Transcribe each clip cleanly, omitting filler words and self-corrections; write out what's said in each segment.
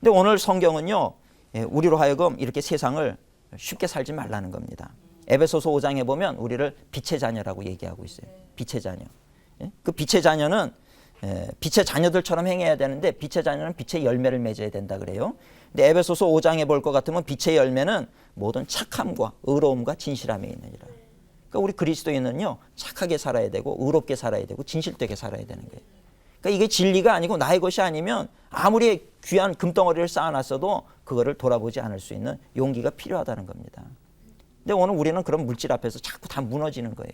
근데 오늘 성경은요, 우리로 하여금 이렇게 세상을 쉽게 살지 말라는 겁니다. 에베소서 5장에 보면 우리를 빛의 자녀라고 얘기하고 있어요. 빛의 자녀. 그 빛의 자녀는 빛의 자녀들처럼 행해야 되는데 빛의 자녀는 빛의 열매를 맺어야 된다 그래요. 근데 에베소서 5장에 볼 것 같으면 빛의 열매는 모든 착함과 의로움과 진실함에 있느니라. 그러니까 우리 그리스도인은요, 착하게 살아야 되고 의롭게 살아야 되고 진실되게 살아야 되는 거예요. 그러니까 이게 진리가 아니고 나의 것이 아니면 아무리 귀한 금덩어리를 쌓아놨어도 그거를 돌아보지 않을 수 있는 용기가 필요하다는 겁니다. 근데 오늘 우리는 그런 물질 앞에서 자꾸 다 무너지는 거예요.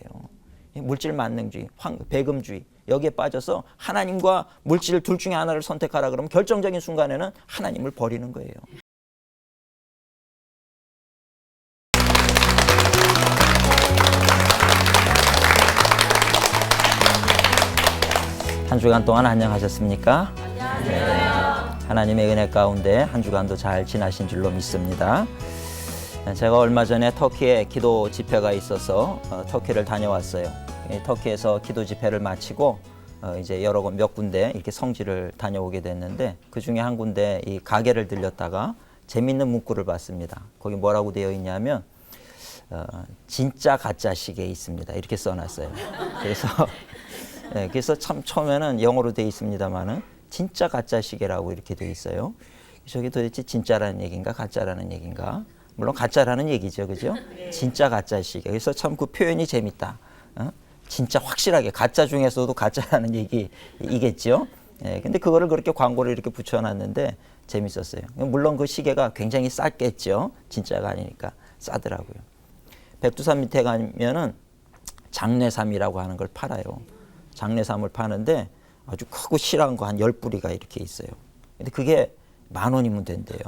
물질 만능주의, 배금주의 여기에 빠져서 하나님과 물질 둘 중에 하나를 선택하라 그러면 결정적인 순간에는 하나님을 버리는 거예요. 한 주간 동안 안녕하셨습니까? 네. 하나님의 은혜 가운데 한 주간도 잘 지나신 줄로 믿습니다. 제가 얼마 전에 터키에 기도 집회가 있어서 터키를 다녀왔어요. 터키에서 기도 집회를 마치고 이제 몇 군데 이렇게 성지를 다녀오게 됐는데 그 중에 한 군데 이 가게를 들렸다가 재밌는 문구를 봤습니다. 거기 뭐라고 되어 있냐면 진짜 가짜 시계 있습니다. 이렇게 써놨어요. 그래서 참 처음에는 영어로 되어 있습니다만은 진짜 가짜 시계라고 이렇게 되어 있어요. 저게 도대체 진짜라는 얘기인가 가짜라는 얘기인가? 물론 가짜라는 얘기죠, 그죠? 진짜 가짜 시계. 그래서 참 그 표현이 재밌다. 진짜 확실하게 가짜 중에서도 가짜라는 얘기이겠죠. 근데 그거를 그렇게 광고를 이렇게 붙여놨는데 재밌었어요. 물론 그 시계가 굉장히 쌌겠죠. 진짜가 아니니까 싸더라고요. 백두산 밑에 가면은 장례삼이라고 하는 걸 팔아요. 장례삼을 파는데 아주 크고 실한 거 한 10뿌리가 이렇게 있어요. 근데 그게 10,000원이면 된대요.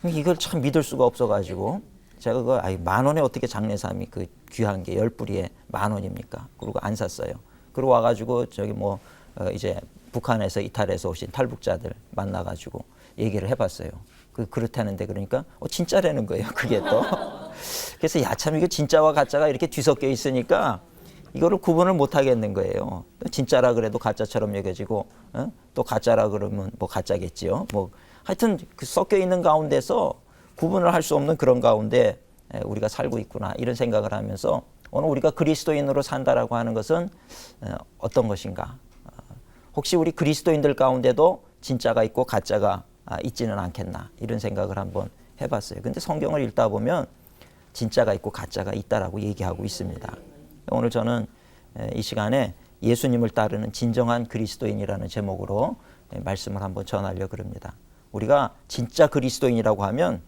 이걸 참 믿을 수가 없어가지고 제가 그거 10,000원에 어떻게 장례삼이 그 귀한 게 10뿌리에 10,000원입니까? 그리고 안 샀어요. 그리고 와가지고 저기 이제 북한에서 이탈해서 오신 탈북자들 만나가지고 얘기를 해봤어요. 그렇다는데 그러니까 진짜라는 거예요. 그게 또. 그래서 참 이거 진짜와 가짜가 이렇게 뒤섞여 있으니까 이거를 구분을 못 하겠는 거예요. 진짜라 그래도 가짜처럼 여겨지고 또 가짜라 그러면 가짜겠지요. 하여튼 그 섞여 있는 가운데서 구분을 할 수 없는 그런 가운데 우리가 살고 있구나 이런 생각을 하면서 오늘 우리가 그리스도인으로 산다라고 하는 것은 어떤 것인가? 혹시 우리 그리스도인들 가운데도 진짜가 있고 가짜가 있지는 않겠나 이런 생각을 한번 해봤어요. 근데 성경을 읽다 보면 진짜가 있고 가짜가 있다라고 얘기하고 있습니다. 오늘 저는 이 시간에 예수님을 따르는 진정한 그리스도인이라는 제목으로 말씀을 한번 전하려고 합니다. 우리가 진짜 그리스도인이라고 하면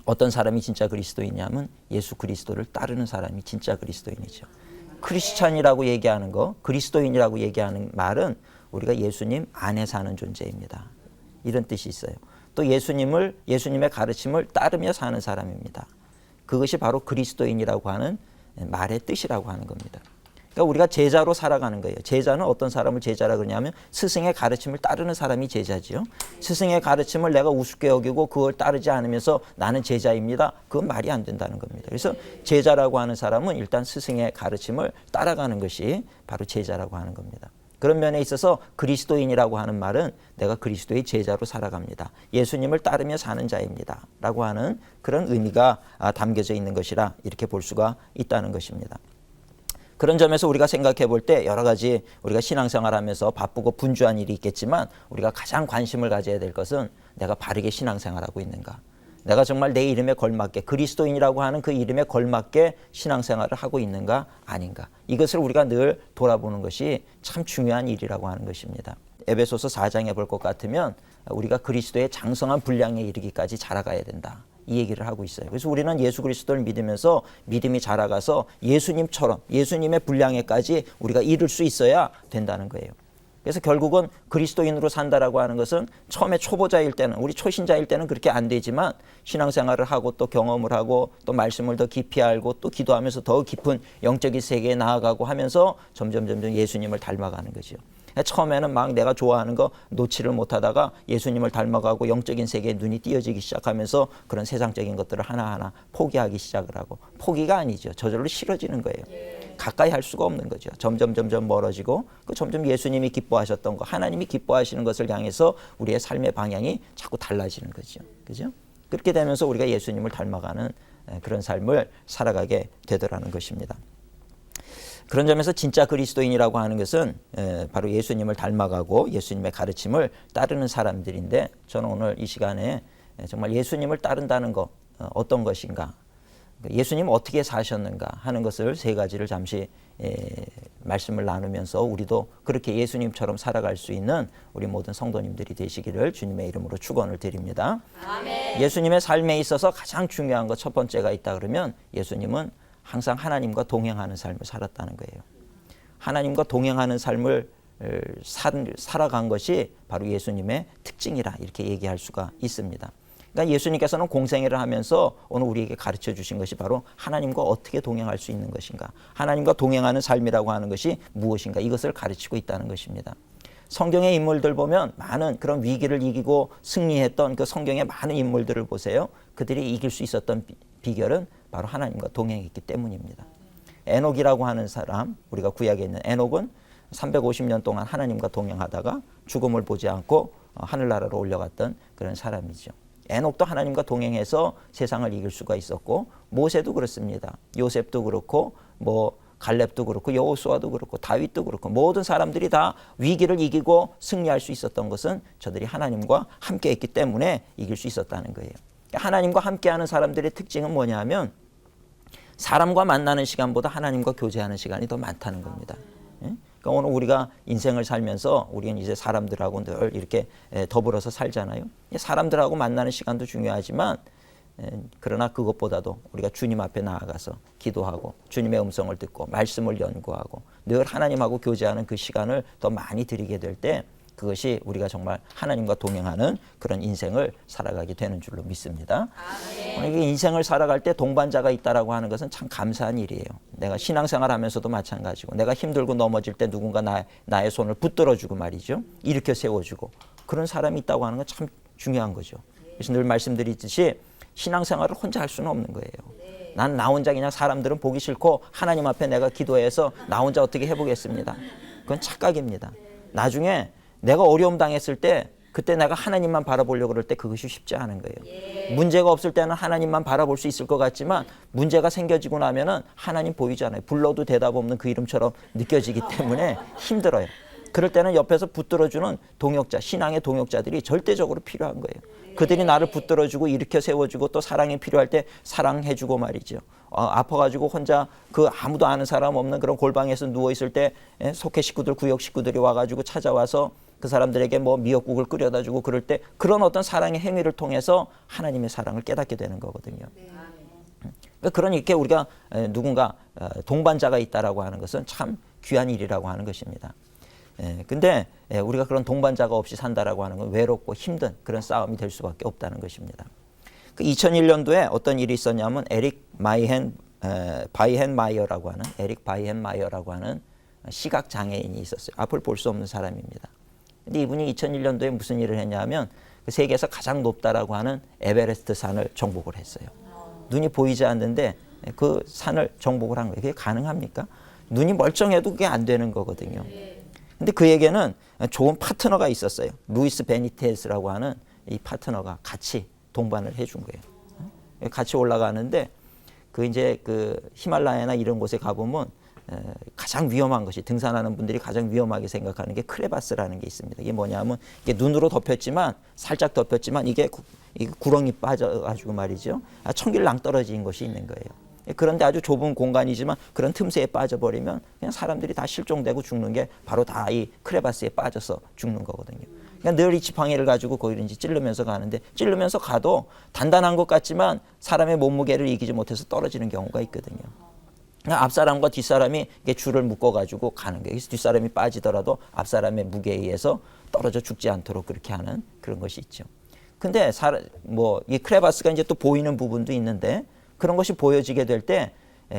어떤 사람이 진짜 그리스도인이냐면 예수 그리스도를 따르는 사람이 진짜 그리스도인이죠. 크리스찬이라고 얘기하는 거, 그리스도인이라고 얘기하는 말은 우리가 예수님 안에 사는 존재입니다. 이런 뜻이 있어요. 또 예수님의 가르침을 따르며 사는 사람입니다. 그것이 바로 그리스도인이라고 하는 말의 뜻이라고 하는 겁니다. 그러니까 우리가 제자로 살아가는 거예요. 제자는 어떤 사람을 제자라 그러냐면 스승의 가르침을 따르는 사람이 제자지요. 스승의 가르침을 내가 우습게 여기고 그걸 따르지 않으면서 나는 제자입니다. 그건 말이 안 된다는 겁니다. 그래서 제자라고 하는 사람은 일단 스승의 가르침을 따라가는 것이 바로 제자라고 하는 겁니다. 그런 면에 있어서 그리스도인이라고 하는 말은 내가 그리스도의 제자로 살아갑니다. 예수님을 따르며 사는 자입니다. 라고 하는 그런 의미가 담겨져 있는 것이라 이렇게 볼 수가 있다는 것입니다. 그런 점에서 우리가 생각해 볼 때 여러 가지 우리가 신앙생활하면서 바쁘고 분주한 일이 있겠지만 우리가 가장 관심을 가져야 될 것은 내가 바르게 신앙생활하고 있는가. 내가 정말 내 이름에 걸맞게 그리스도인이라고 하는 그 이름에 걸맞게 신앙생활을 하고 있는가 아닌가. 이것을 우리가 늘 돌아보는 것이 참 중요한 일이라고 하는 것입니다. 에베소서 4장에 볼 것 같으면 우리가 그리스도의 장성한 분량에 이르기까지 자라가야 된다. 이 얘기를 하고 있어요. 그래서 우리는 예수 그리스도를 믿으면서 믿음이 자라가서 예수님처럼 예수님의 분량에까지 우리가 이룰 수 있어야 된다는 거예요. 그래서 결국은 그리스도인으로 산다라고 하는 것은 처음에 초보자일 때는 우리 초신자일 때는 그렇게 안 되지만 신앙생활을 하고 또 경험을 하고 또 말씀을 더 깊이 알고 또 기도하면서 더 깊은 영적인 세계에 나아가고 하면서 점점 예수님을 닮아가는 거죠. 처음에는 막 내가 좋아하는 거 놓지를 못하다가 예수님을 닮아가고 영적인 세계에 눈이 띄어지기 시작하면서 그런 세상적인 것들을 하나하나 포기하기 시작을 하고 포기가 아니죠. 저절로 싫어지는 거예요. 가까이 할 수가 없는 거죠. 점점 멀어지고 그 점점 예수님이 기뻐하셨던 거, 하나님이 기뻐하시는 것을 향해서 우리의 삶의 방향이 자꾸 달라지는 거죠. 그죠? 그렇게 되면서 우리가 예수님을 닮아가는 그런 삶을 살아가게 되더라는 것입니다. 그런 점에서 진짜 그리스도인이라고 하는 것은 바로 예수님을 닮아가고 예수님의 가르침을 따르는 사람들인데, 저는 오늘 이 시간에 정말 예수님을 따른다는 것 어떤 것인가, 예수님 어떻게 사셨는가 하는 것을 세 가지를 잠시 말씀을 나누면서 우리도 그렇게 예수님처럼 살아갈 수 있는 우리 모든 성도님들이 되시기를 주님의 이름으로 축원을 드립니다. 아멘. 예수님의 삶에 있어서 가장 중요한 것 첫 번째가 있다 그러면 예수님은 항상 하나님과 동행하는 삶을 살았다는 거예요. 하나님과 동행하는 삶을 살아간 것이 바로 예수님의 특징이라 이렇게 얘기할 수가 있습니다. 그러니까 예수님께서는 공생애를 하면서 오늘 우리에게 가르쳐 주신 것이 바로 하나님과 어떻게 동행할 수 있는 것인가, 하나님과 동행하는 삶이라고 하는 것이 무엇인가, 이것을 가르치고 있다는 것입니다. 성경의 인물들 보면 많은 그런 위기를 이기고 승리했던 그 성경의 많은 인물들을 보세요. 그들이 이길 수 있었던 비결은 바로 하나님과 동행했기 때문입니다. 에녹이라고 하는 사람, 우리가 구약에 있는 에녹은 350년 동안 하나님과 동행하다가 죽음을 보지 않고 하늘나라로 올라갔던 그런 사람이죠. 에녹도 하나님과 동행해서 세상을 이길 수가 있었고, 모세도 그렇습니다. 요셉도 그렇고 갈렙도 그렇고 여호수아도 그렇고 다윗도 그렇고 모든 사람들이 다 위기를 이기고 승리할 수 있었던 것은 저들이 하나님과 함께 했기 때문에 이길 수 있었다는 거예요. 하나님과 함께하는 사람들의 특징은 뭐냐 하면 사람과 만나는 시간보다 하나님과 교제하는 시간이 더 많다는 겁니다. 그러니까 오늘 우리가 인생을 살면서 우리는 이제 사람들하고 늘 이렇게 더불어서 살잖아요. 사람들하고 만나는 시간도 중요하지만 그러나 그것보다도 우리가 주님 앞에 나아가서 기도하고 주님의 음성을 듣고 말씀을 연구하고 늘 하나님하고 교제하는 그 시간을 더 많이 드리게 될 때 그것이 우리가 정말 하나님과 동행하는 그런 인생을 살아가게 되는 줄로 믿습니다. 오늘 인생을 살아갈 때 동반자가 있다라고 하는 것은 참 감사한 일이에요. 내가 신앙생활 하면서도 마찬가지고 내가 힘들고 넘어질 때 누군가 나의 손을 붙들어주고 말이죠. 일으켜 세워주고 그런 사람이 있다고 하는 건 참 중요한 거죠. 그래서 늘 말씀드리듯이 신앙생활을 혼자 할 수는 없는 거예요. 난 나 혼자 그냥 사람들은 보기 싫고 하나님 앞에 내가 기도해서 나 혼자 어떻게 해보겠습니다. 그건 착각입니다. 나중에 내가 어려움 당했을 때 그때 내가 하나님만 바라보려고 그럴 때 그것이 쉽지 않은 거예요. 문제가 없을 때는 하나님만 바라볼 수 있을 것 같지만 문제가 생겨지고 나면은 하나님 보이잖아요. 불러도 대답 없는 그 이름처럼 느껴지기 때문에 힘들어요. 그럴 때는 옆에서 붙들어주는 동역자, 신앙의 동역자들이 절대적으로 필요한 거예요. 그들이 나를 붙들어주고 일으켜 세워주고 또 사랑이 필요할 때 사랑해주고 말이죠. 아파가지고 혼자 그 아무도 아는 사람 없는 그런 골방에서 누워있을 때 속회 식구들, 구역 식구들이 와가지고 찾아와서 그 사람들에게 미역국을 끓여다 주고 그럴 때 그런 어떤 사랑의 행위를 통해서 하나님의 사랑을 깨닫게 되는 거거든요. 그러니 이렇게 우리가 누군가 동반자가 있다라고 하는 것은 참 귀한 일이라고 하는 것입니다. 근데 우리가 그런 동반자가 없이 산다라고 하는 건 외롭고 힘든 그런 싸움이 될 수밖에 없다는 것입니다. 그 2001년도에 어떤 일이 있었냐면 에릭 바이헨마이어라고 하는 시각 장애인이 있었어요. 앞을 볼 수 없는 사람입니다. 근데 이분이 2001년도에 무슨 일을 했냐면 그 세계에서 가장 높다라고 하는 에베레스트 산을 정복을 했어요. 눈이 보이지 않는데 그 산을 정복을 한 거예요. 그게 가능합니까? 눈이 멀쩡해도 그게 안 되는 거거든요. 근데 그에게는 좋은 파트너가 있었어요. 루이스 베니테스라고 하는 이 파트너가 같이 동반을 해준 거예요. 같이 올라가는데 그 히말라야나 이런 곳에 가보면 가장 위험한 것이 등산하는 분들이 가장 위험하게 생각하는 게 크레바스라는 게 있습니다. 이게 뭐냐면 이게 눈으로 덮였지만 살짝 덮였지만 이게 구렁이 빠져가지고 말이죠. 청길랑 떨어진 것이 있는 거예요. 그런데 아주 좁은 공간이지만 그런 틈새에 빠져버리면 그냥 사람들이 다 실종되고 죽는 게 바로 다 이 크레바스에 빠져서 죽는 거거든요. 그러니까 늘 이 지팡이를 가지고 거기를 이제 찌르면서 가는데 찌르면서 가도 단단한 것 같지만 사람의 몸무게를 이기지 못해서 떨어지는 경우가 있거든요. 앞사람과 뒷사람이 줄을 묶어가지고 가는 거예요. 그래서 뒷사람이 빠지더라도 앞사람의 무게에 의해서 떨어져 죽지 않도록 그렇게 하는 그런 것이 있죠. 근데 이 크레바스가 이제 또 보이는 부분도 있는데 그런 것이 보여지게 될 때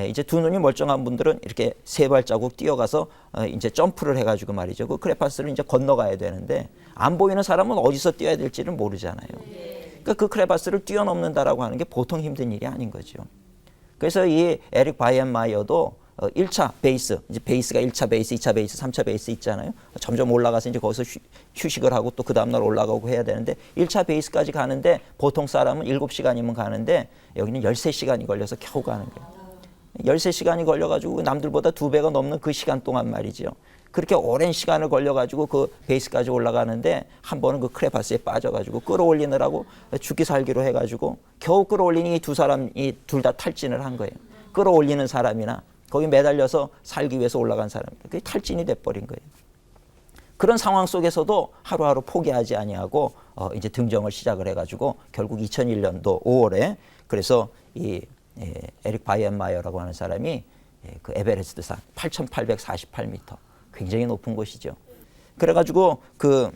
이제 두 눈이 멀쩡한 분들은 이렇게 세 발자국 뛰어가서 이제 점프를 해가지고 말이죠. 그 크레바스를 이제 건너가야 되는데 안 보이는 사람은 어디서 뛰어야 될지를 모르잖아요. 그러니까 그 크레바스를 뛰어넘는다라고 하는 게 보통 힘든 일이 아닌 거죠. 그래서 이 에릭 바이엔마이어도 1차 베이스, 이제 베이스가 1차 베이스, 2차 베이스, 3차 베이스 있잖아요. 점점 올라가서 이제 거기서 휴식을 하고 또 그 다음날 올라가고 해야 되는데 1차 베이스까지 가는데 보통 사람은 7시간이면 가는데 여기는 13시간이 걸려서 겨우 가는 거예요. 13시간이 걸려가지고 남들보다 2배가 넘는 그 시간 동안 말이죠. 그렇게 오랜 시간을 걸려가지고 그 베이스까지 올라가는데 한 번은 그 크레파스에 빠져가지고 끌어올리느라고 죽기 살기로 해가지고 겨우 끌어올리니 두 사람이 둘 다 탈진을 한 거예요. 끌어올리는 사람이나 거기 매달려서 살기 위해서 올라간 사람, 그게 탈진이 돼버린 거예요. 그런 상황 속에서도 하루하루 포기하지 아니하고 이제 등정을 시작을 해가지고 결국 2001년도 5월에 그래서 이 에릭 바이엔마이어라고 하는 사람이 그 에베레스트산 8,848m 굉장히 높은 곳이죠. 그래가지고 그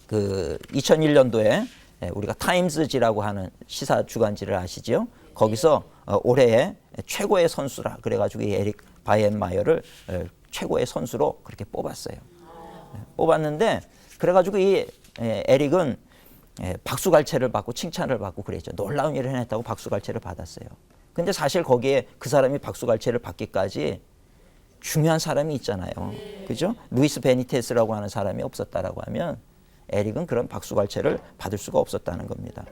2001년도에 우리가 타임즈지라고 하는 시사 주간지를 아시죠? 거기서 올해의 최고의 선수라 그래가지고 이 에릭 바이엔마이어를 최고의 선수로 그렇게 뽑았어요. 뽑았는데 그래가지고 이 에릭은 박수갈채를 받고 칭찬을 받고 그랬죠. 놀라운 일을 해냈다고 박수갈채를 받았어요. 근데 사실 거기에 그 사람이 박수갈채를 받기까지 중요한 사람이 있잖아요. 그죠? 루이스 베니테스라고 하는 사람이 없었다라고 하면 에릭은 그런 박수갈채를 받을 수가 없었다는 겁니다.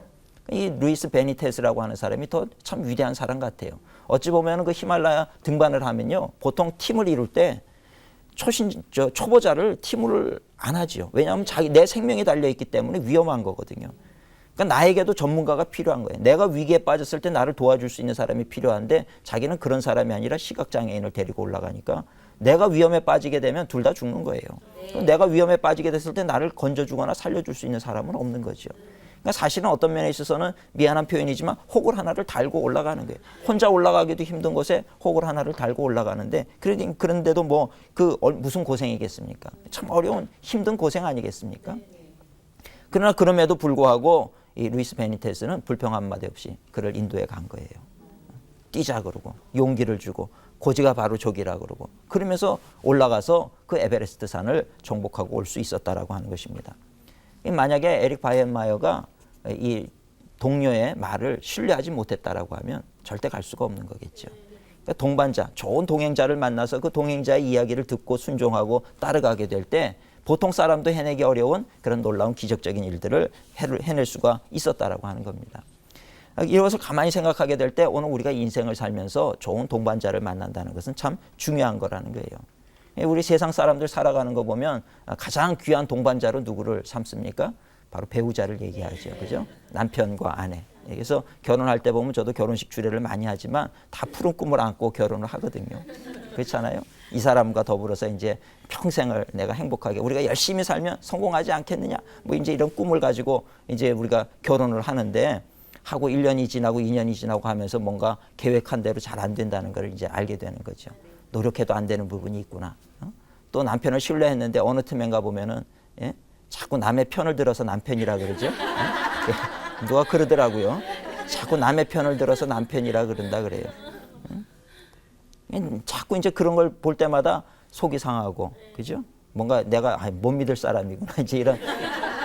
이 루이스 베니테스라고 하는 사람이 더 참 위대한 사람 같아요. 어찌 보면 그 히말라야 등반을 하면요. 보통 팀을 이룰 때 초보자를 팀을 안 하지요. 왜냐하면 내 생명이 달려있기 때문에 위험한 거거든요. 그러니까 나에게도 전문가가 필요한 거예요. 내가 위기에 빠졌을 때 나를 도와줄 수 있는 사람이 필요한데 자기는 그런 사람이 아니라 시각장애인을 데리고 올라가니까 내가 위험에 빠지게 되면 둘 다 죽는 거예요. 그럼 내가 위험에 빠지게 됐을 때 나를 건져주거나 살려줄 수 있는 사람은 없는 거죠. 그러니까 사실은 어떤 면에 있어서는 미안한 표현이지만 혹을 하나를 달고 올라가는 거예요. 혼자 올라가기도 힘든 곳에 혹을 하나를 달고 올라가는데 그런데도 뭐 무슨 고생이겠습니까? 참 어려운 힘든 고생 아니겠습니까? 그러나 그럼에도 불구하고 이 루이스 베니테스는 불평 한마디 없이 그를 인도에 간 거예요. 뛰자 그러고 용기를 주고 고지가 바로 저기라 그러고 그러면서 올라가서 그 에베레스트 산을 정복하고 올 수 있었다라고 하는 것입니다. 만약에 에릭 바이엔마이어가 이 동료의 말을 신뢰하지 못했다라고 하면 절대 갈 수가 없는 거겠죠. 그러니까 동반자, 좋은 동행자를 만나서 그 동행자의 이야기를 듣고 순종하고 따라가게 될 때 보통 사람도 해내기 어려운 그런 놀라운 기적적인 일들을 해낼 수가 있었다라고 하는 겁니다. 이것을 가만히 생각하게 될 때 오늘 우리가 인생을 살면서 좋은 동반자를 만난다는 것은 참 중요한 거라는 거예요. 우리 세상 사람들 살아가는 거 보면 가장 귀한 동반자로 누구를 삼습니까? 바로 배우자를 얘기하죠. 그죠? 남편과 아내. 그래서 결혼할 때 보면 저도 결혼식 주례를 많이 하지만 다 푸른 꿈을 안고 결혼을 하거든요. 그렇잖아요? 이 사람과 더불어서 이제 평생을 내가 행복하게 우리가 열심히 살면 성공하지 않겠느냐? 뭐 이제 이런 꿈을 가지고 이제 우리가 결혼을 하는데 하고 1년이 지나고 2년이 지나고 하면서 뭔가 계획한 대로 잘 안 된다는 걸 이제 알게 되는 거죠. 노력해도 안 되는 부분이 있구나. 또 남편을 신뢰했는데 어느 틈엔가 보면은 자꾸 남의 편을 들어서 남편이라 그러죠. 누가 그러더라고요. 자꾸 남의 편을 들어서 남편이라 그런다 그래요. 자꾸 이제 그런 걸 볼 때마다 속이 상하고, 그죠? 뭔가 내가 못 믿을 사람이구나. 이제 이런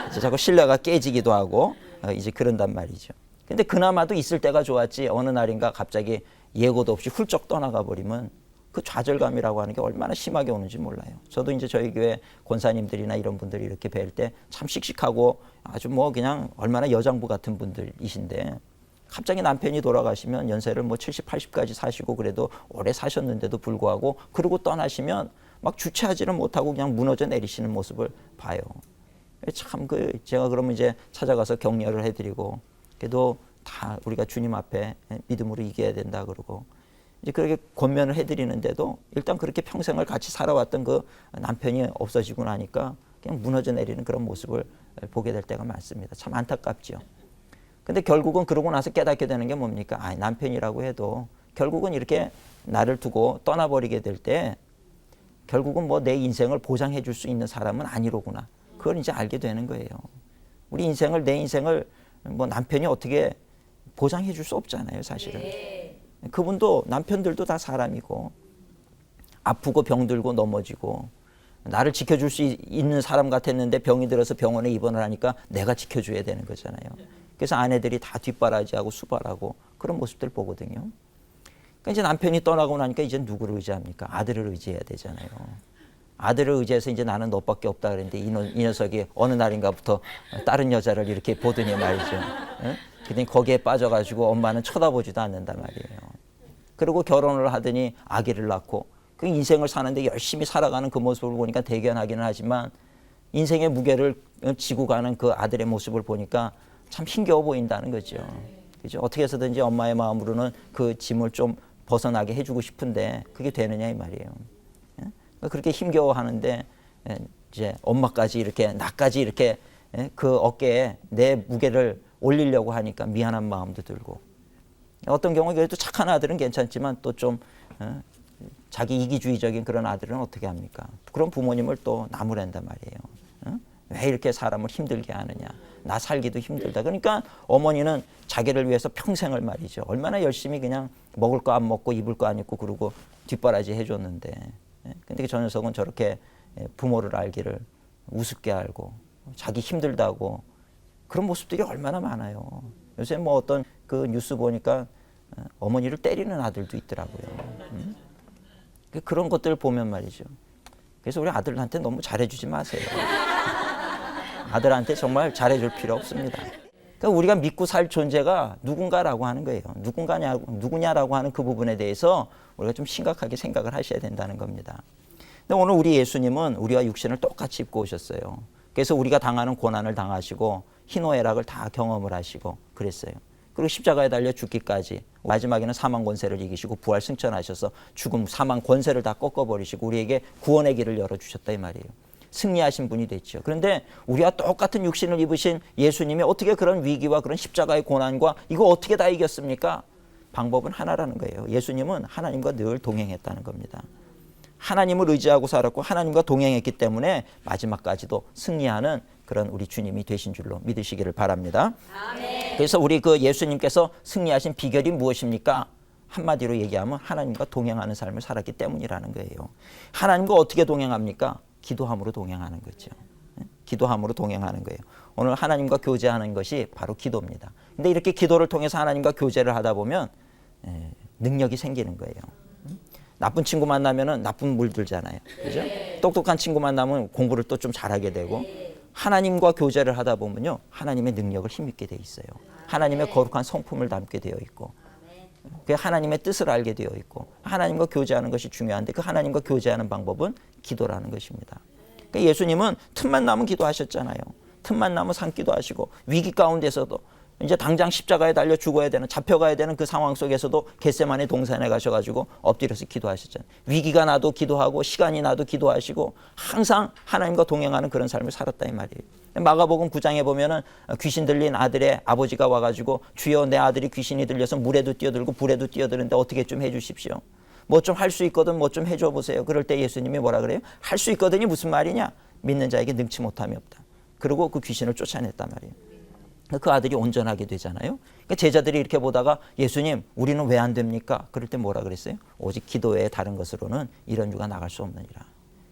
이제 자꾸 신뢰가 깨지기도 하고 이제 그런단 말이죠. 근데 그나마도 있을 때가 좋았지 어느 날인가 갑자기 예고도 없이 훌쩍 떠나가 버리면 그 좌절감이라고 하는 게 얼마나 심하게 오는지 몰라요. 저도 이제 저희 교회 권사님들이나 이런 분들이 이렇게 뵐 때 참 씩씩하고 아주 뭐 그냥 얼마나 여장부 같은 분들이신데 갑자기 남편이 돌아가시면 연세를 뭐 70, 80까지 사시고 그래도 오래 사셨는데도 불구하고 그러고 떠나시면 막 주체하지를 못하고 그냥 무너져 내리시는 모습을 봐요. 참 제가 그러면 이제 찾아가서 격려를 해드리고 그래도 다 우리가 주님 앞에 믿음으로 이겨야 된다 그러고 이제 그렇게 권면을 해드리는데도 일단 그렇게 평생을 같이 살아왔던 그 남편이 없어지고 나니까 그냥 무너져 내리는 그런 모습을 보게 될 때가 많습니다. 참 안타깝죠. 근데 결국은 그러고 나서 깨닫게 되는 게 뭡니까? 남편이라고 해도 결국은 이렇게 나를 두고 떠나버리게 될 때 결국은 뭐 내 인생을 보장해 줄 수 있는 사람은 아니로구나. 그걸 이제 알게 되는 거예요. 우리 인생을, 내 인생을 뭐 남편이 어떻게 보장해 줄 수 없잖아요, 사실은. 그분도 남편들도 다 사람이고 아프고 병들고 넘어지고 나를 지켜줄 수 있는 사람 같았는데 병이 들어서 병원에 입원을 하니까 내가 지켜줘야 되는 거잖아요. 그래서 아내들이 다 뒷바라지하고 수발하고 그런 모습들 보거든요. 그러니까 이제 남편이 떠나고 나니까 이제 누구를 의지합니까? 아들을 의지해야 되잖아요. 아들을 의지해서 이제 나는 너밖에 없다 그랬는데 이 녀석이 어느 날인가부터 다른 여자를 이렇게 보더니 말이죠. 그냥 거기에 빠져가지고 엄마는 쳐다보지도 않는단 말이에요. 그리고 결혼을 하더니 아기를 낳고 그 인생을 사는데 열심히 살아가는 그 모습을 보니까 대견하기는 하지만 인생의 무게를 지고 가는 그 아들의 모습을 보니까 참 힘겨워 보인다는 거죠. 그죠? 어떻게 해서든지 엄마의 마음으로는 그 짐을 좀 벗어나게 해주고 싶은데 그게 되느냐 이 말이에요. 그렇게 힘겨워하는데 이제 엄마까지 이렇게 나까지 이렇게 그 어깨에 내 무게를 올리려고 하니까 미안한 마음도 들고 어떤 경우에 그래도 착한 아들은 괜찮지만 또 좀 자기 이기주의적인 그런 아들은 어떻게 합니까? 그런 부모님을 또 나무랜단 말이에요. 왜 이렇게 사람을 힘들게 하느냐? 나 살기도 힘들다. 그러니까 어머니는 자기를 위해서 평생을 말이죠. 얼마나 열심히 그냥 먹을 거 안 먹고 입을 거 안 입고 그러고 뒷바라지 해줬는데 근데 저 녀석은 저렇게 부모를 알기를 우습게 알고 자기 힘들다고 그런 모습들이 얼마나 많아요. 요새 뭐 어떤 그 뉴스 보니까 어머니를 때리는 아들도 있더라고요. 그런 것들을 보면 말이죠. 그래서 우리 아들한테 너무 잘해주지 마세요. 아들한테 정말 잘해줄 필요 없습니다. 그러니까 우리가 믿고 살 존재가 누군가라고 하는 거예요. 누구냐라고 하는 그 부분에 대해서 우리가 좀 심각하게 생각을 하셔야 된다는 겁니다. 근데 오늘 우리 예수님은 우리와 육신을 똑같이 입고 오셨어요. 그래서 우리가 당하는 고난을 당하시고 희노애락을 다 경험을 하시고 그랬어요. 그리고 십자가에 달려 죽기까지 마지막에는 사망 권세를 이기시고 부활 승천하셔서 죽음 사망 권세를 다 꺾어버리시고 우리에게 구원의 길을 열어주셨다 이 말이에요. 승리하신 분이 됐죠. 그런데 우리와 똑같은 육신을 입으신 예수님이 어떻게 그런 위기와 그런 십자가의 고난과 이거 어떻게 다 이겼습니까? 방법은 하나라는 거예요. 예수님은 하나님과 늘 동행했다는 겁니다. 하나님을 의지하고 살았고 하나님과 동행했기 때문에 마지막까지도 승리하는 그런 우리 주님이 되신 줄로 믿으시기를 바랍니다. 아멘. 그래서 우리 그 예수님께서 승리하신 비결이 무엇입니까? 한마디로 얘기하면 하나님과 동행하는 삶을 살았기 때문이라는 거예요. 하나님과 어떻게 동행합니까? 기도함으로 동행하는 거죠. 기도함으로 동행하는 거예요. 오늘 하나님과 교제하는 것이 바로 기도입니다. 근데 이렇게 기도를 통해서 하나님과 교제를 하다 보면 능력이 생기는 거예요. 나쁜 친구 만나면은 나쁜 물 들잖아요. 그죠? 똑똑한 친구 만나면 공부를 또 좀 잘하게 되고 하나님과 교제를 하다 보면요. 하나님의 능력을 힘입게 돼 있어요. 하나님의 거룩한 성품을 담게 되어 있고 그 하나님의 뜻을 알게 되어 있고 하나님과 교제하는 것이 중요한데 그 하나님과 교제하는 방법은 기도라는 것입니다. 그러니까 예수님은 틈만 나면 기도하셨잖아요. 틈만 나면 산기도 하시고 위기 가운데서도 이제 당장 십자가에 달려 죽어야 되는 잡혀가야 되는 그 상황 속에서도 겟세마네 동산에 가셔가지고 엎드려서 기도하셨잖아요. 위기가 나도 기도하고 시간이 나도 기도하시고 항상 하나님과 동행하는 그런 삶을 살았다 이 말이에요. 마가복음 9장에 보면은 귀신 들린 아들의 아버지가 와가지고 주여 내 아들이 귀신이 들려서 물에도 뛰어들고 불에도 뛰어드는데 어떻게 좀 해주십시오. 뭐 좀 할 수 있거든 뭐 좀 해줘 보세요. 그럴 때 예수님이 뭐라 그래요? 할 수 있거든이 무슨 말이냐? 믿는 자에게 능치 못함이 없다. 그리고 그 귀신을 쫓아냈단 말이에요. 그 아들이 온전하게 되잖아요. 그러니까 제자들이 이렇게 보다가 예수님 우리는 왜 안 됩니까? 그럴 때 뭐라 그랬어요? 오직 기도 외에 다른 것으로는 이런 유가 나갈 수 없느니라.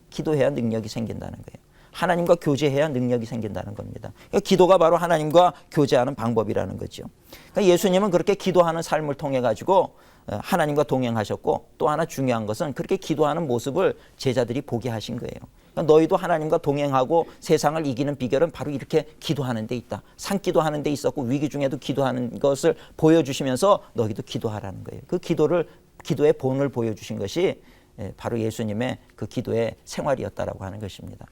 기도해야 능력이 생긴다는 거예요. 하나님과 교제해야 능력이 생긴다는 겁니다. 그러니까 기도가 바로 하나님과 교제하는 방법이라는 거죠. 그러니까 예수님은 그렇게 기도하는 삶을 통해 가지고 하나님과 동행하셨고 또 하나 중요한 것은 그렇게 기도하는 모습을 제자들이 보게 하신 거예요. 그러니까 너희도 하나님과 동행하고 세상을 이기는 비결은 바로 이렇게 기도하는 데 있다. 산기도하는 데 있었고 위기 중에도 기도하는 것을 보여주시면서 너희도 기도하라는 거예요. 그 기도의 본을 보여주신 것이 바로 예수님의 그 기도의 생활이었다라고 하는 것입니다.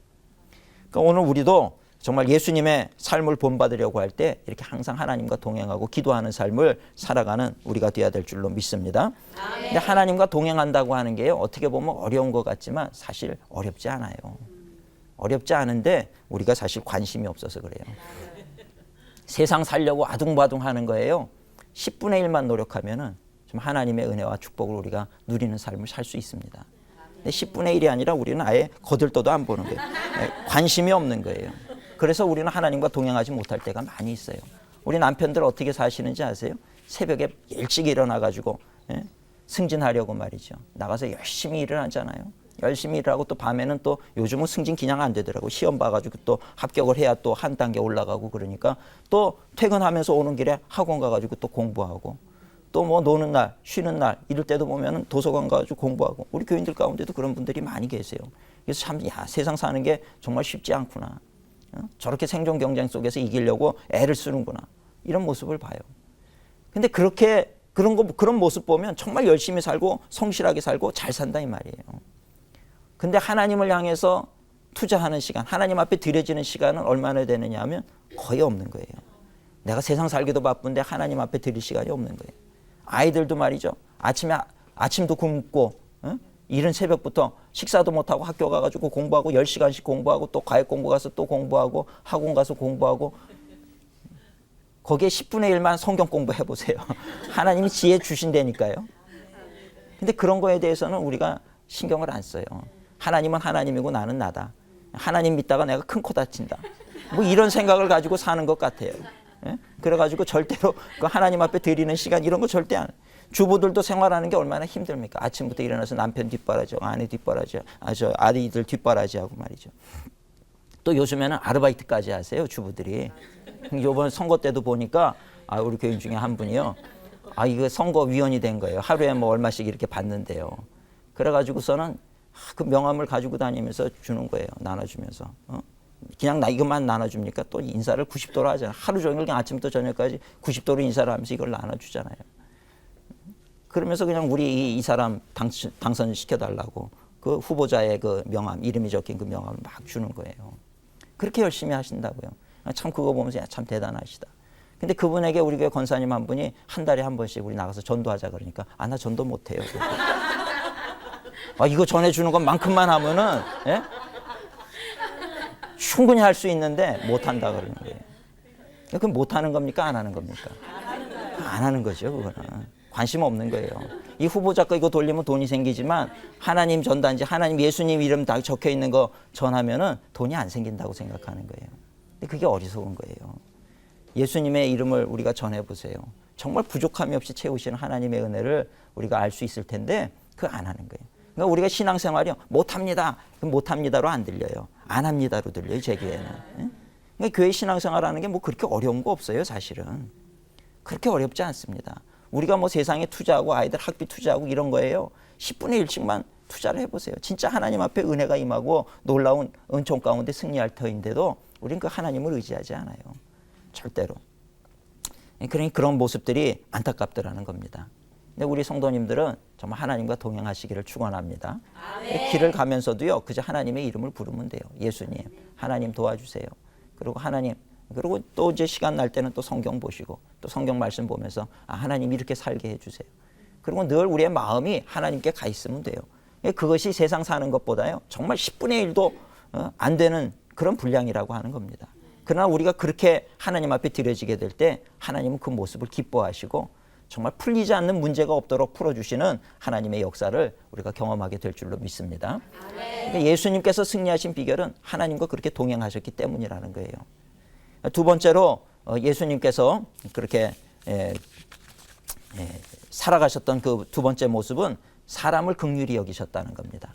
그러니까 오늘 우리도 정말 예수님의 삶을 본받으려고 할 때 이렇게 항상 하나님과 동행하고 기도하는 삶을 살아가는 우리가 되어야 될 줄로 믿습니다. 근데 하나님과 동행한다고 하는 게요, 어떻게 보면 어려운 것 같지만 사실 어렵지 않아요. 어렵지 않은데 우리가 사실 관심이 없어서 그래요. 세상 살려고 아둥바둥 하는 거예요. 10분의 1만 노력하면은 좀 하나님의 은혜와 축복을 우리가 누리는 삶을 살 수 있습니다. 근데 10분의 1이 아니라 우리는 아예 거들떠도 안 보는 거예요. 관심이 없는 거예요. 그래서 우리는 하나님과 동행하지 못할 때가 많이 있어요. 우리 남편들 어떻게 사시는지 아세요? 새벽에 일찍 일어나가지고 승진하려고 말이죠. 나가서 열심히 일을 하잖아요. 열심히 일을 하고 또 밤에는 또 요즘은 승진 그냥 안 되더라고. 시험 봐가지고 또 합격을 해야 또 한 단계 올라가고 그러니까 또 퇴근하면서 오는 길에 학원 가가지고 또 공부하고 또 뭐 노는 날, 쉬는 날 이럴 때도 보면은 도서관 가가지고 공부하고 우리 교인들 가운데도 그런 분들이 많이 계세요. 그래서 참, 야, 세상 사는 게 정말 쉽지 않구나. 저렇게 생존 경쟁 속에서 이기려고 애를 쓰는구나. 이런 모습을 봐요. 근데 그렇게 그런 모습 보면 정말 열심히 살고 성실하게 살고 잘 산다 이 말이에요. 근데 하나님을 향해서 투자하는 시간, 하나님 앞에 드려지는 시간은 얼마나 되느냐 하면 거의 없는 거예요. 내가 세상 살기도 바쁜데 하나님 앞에 드릴 시간이 없는 거예요. 아이들도 말이죠. 아침도 굶고 이른 새벽부터 식사도 못하고 학교 가가지고 공부하고 10시간씩 공부하고 또 과외 공부 가서 또 공부하고 학원 가서 공부하고 거기에 10분의 1만 성경 공부해 보세요. 하나님이 지혜 주신다니까요. 근데 그런 거에 대해서는 우리가 신경을 안 써요. 하나님은 하나님이고 나는 나다. 하나님 믿다가 내가 큰 코 다친다. 뭐 이런 생각을 가지고 사는 것 같아요. 예? 그래가지고 절대로 그 하나님 앞에 드리는 시간 이런 거 절대 안. 주부들도 생활하는 게 얼마나 힘듭니까? 아침부터 일어나서 남편 뒷바라지하고 아내 뒷바라지하고 아이들 뒷바라지하고 말이죠. 또 요즘에는 아르바이트까지 하세요, 주부들이. 이번 선거 때도 보니까 우리 교인 중에 한 분이요. 이거 선거위원이 된 거예요. 하루에 뭐 얼마씩 이렇게 받는데요. 그래가지고서는 그 명함을 가지고 다니면서 주는 거예요. 나눠주면서. 그냥 이것만 나눠줍니까? 또 인사를 90도로 하잖아요. 하루 종일 그냥 아침부터 저녁까지 90도로 인사를 하면서 이걸 나눠주잖아요. 그러면서 그냥 우리 이 사람 당선시켜달라고 그 후보자의 그 명함, 이름이 적힌 그 명함을 막 주는 거예요. 그렇게 열심히 하신다고요. 참 그거 보면서 참 대단하시다. 근데 그분에게 우리 교회 권사님 한 분이 한 달에 한 번씩 우리 나가서 전도하자 그러니까 나 전도 못해요. 이거 전해주는 것만큼만 하면은 예? 충분히 할 수 있는데 못한다 그러는 거예요. 그럼 못하는 겁니까? 안 하는 겁니까? 안 하는 거죠. 그거는. 관심 없는 거예요. 이 후보자 거 이거 돌리면 돈이 생기지만 하나님 전단지, 하나님 예수님 이름 다 적혀 있는 거 전하면은 돈이 안 생긴다고 생각하는 거예요. 근데 그게 어리석은 거예요. 예수님의 이름을 우리가 전해보세요. 정말 부족함이 없이 채우시는 하나님의 은혜를 우리가 알 수 있을 텐데 그거 안 하는 거예요. 그러니까 우리가 신앙생활이요. 못합니다. 못합니다로 안 들려요. 안 합니다로 들려요. 제 귀에는. 그러니까 교회 신앙생활하는 게 뭐 그렇게 어려운 거 없어요. 사실은. 그렇게 어렵지 않습니다. 우리가 뭐 세상에 투자하고 아이들 학비 투자하고 이런 거예요. 10분의 1씩만 투자를 해보세요. 진짜 하나님 앞에 은혜가 임하고 놀라운 은총 가운데 승리할 터인데도 우리는 그 하나님을 의지하지 않아요. 절대로. 그러니 그런 모습들이 안타깝더라는 겁니다. 근데 우리 성도님들은 정말 하나님과 동행하시기를 축원합니다. 길을 가면서도요. 그저 하나님의 이름을 부르면 돼요. 예수님, 하나님 도와주세요. 그리고 하나님, 그리고 또 이제 시간 날 때는 또 성경 보시고 또 성경 말씀 보면서 하나님 이렇게 살게 해주세요. 그리고 늘 우리의 마음이 하나님께 가 있으면 돼요. 그것이 세상 사는 것보다요. 정말 10분의 1도 안 되는 그런 분량이라고 하는 겁니다. 그러나 우리가 그렇게 하나님 앞에 드려지게 될 때 하나님은 그 모습을 기뻐하시고 정말 풀리지 않는 문제가 없도록 풀어주시는 하나님의 역사를 우리가 경험하게 될 줄로 믿습니다. 그러니까 예수님께서 승리하신 비결은 하나님과 그렇게 동행하셨기 때문이라는 거예요. 두 번째로 예수님께서 그렇게 살아가셨던 그 두 번째 모습은 사람을 긍휼히 여기셨다는 겁니다.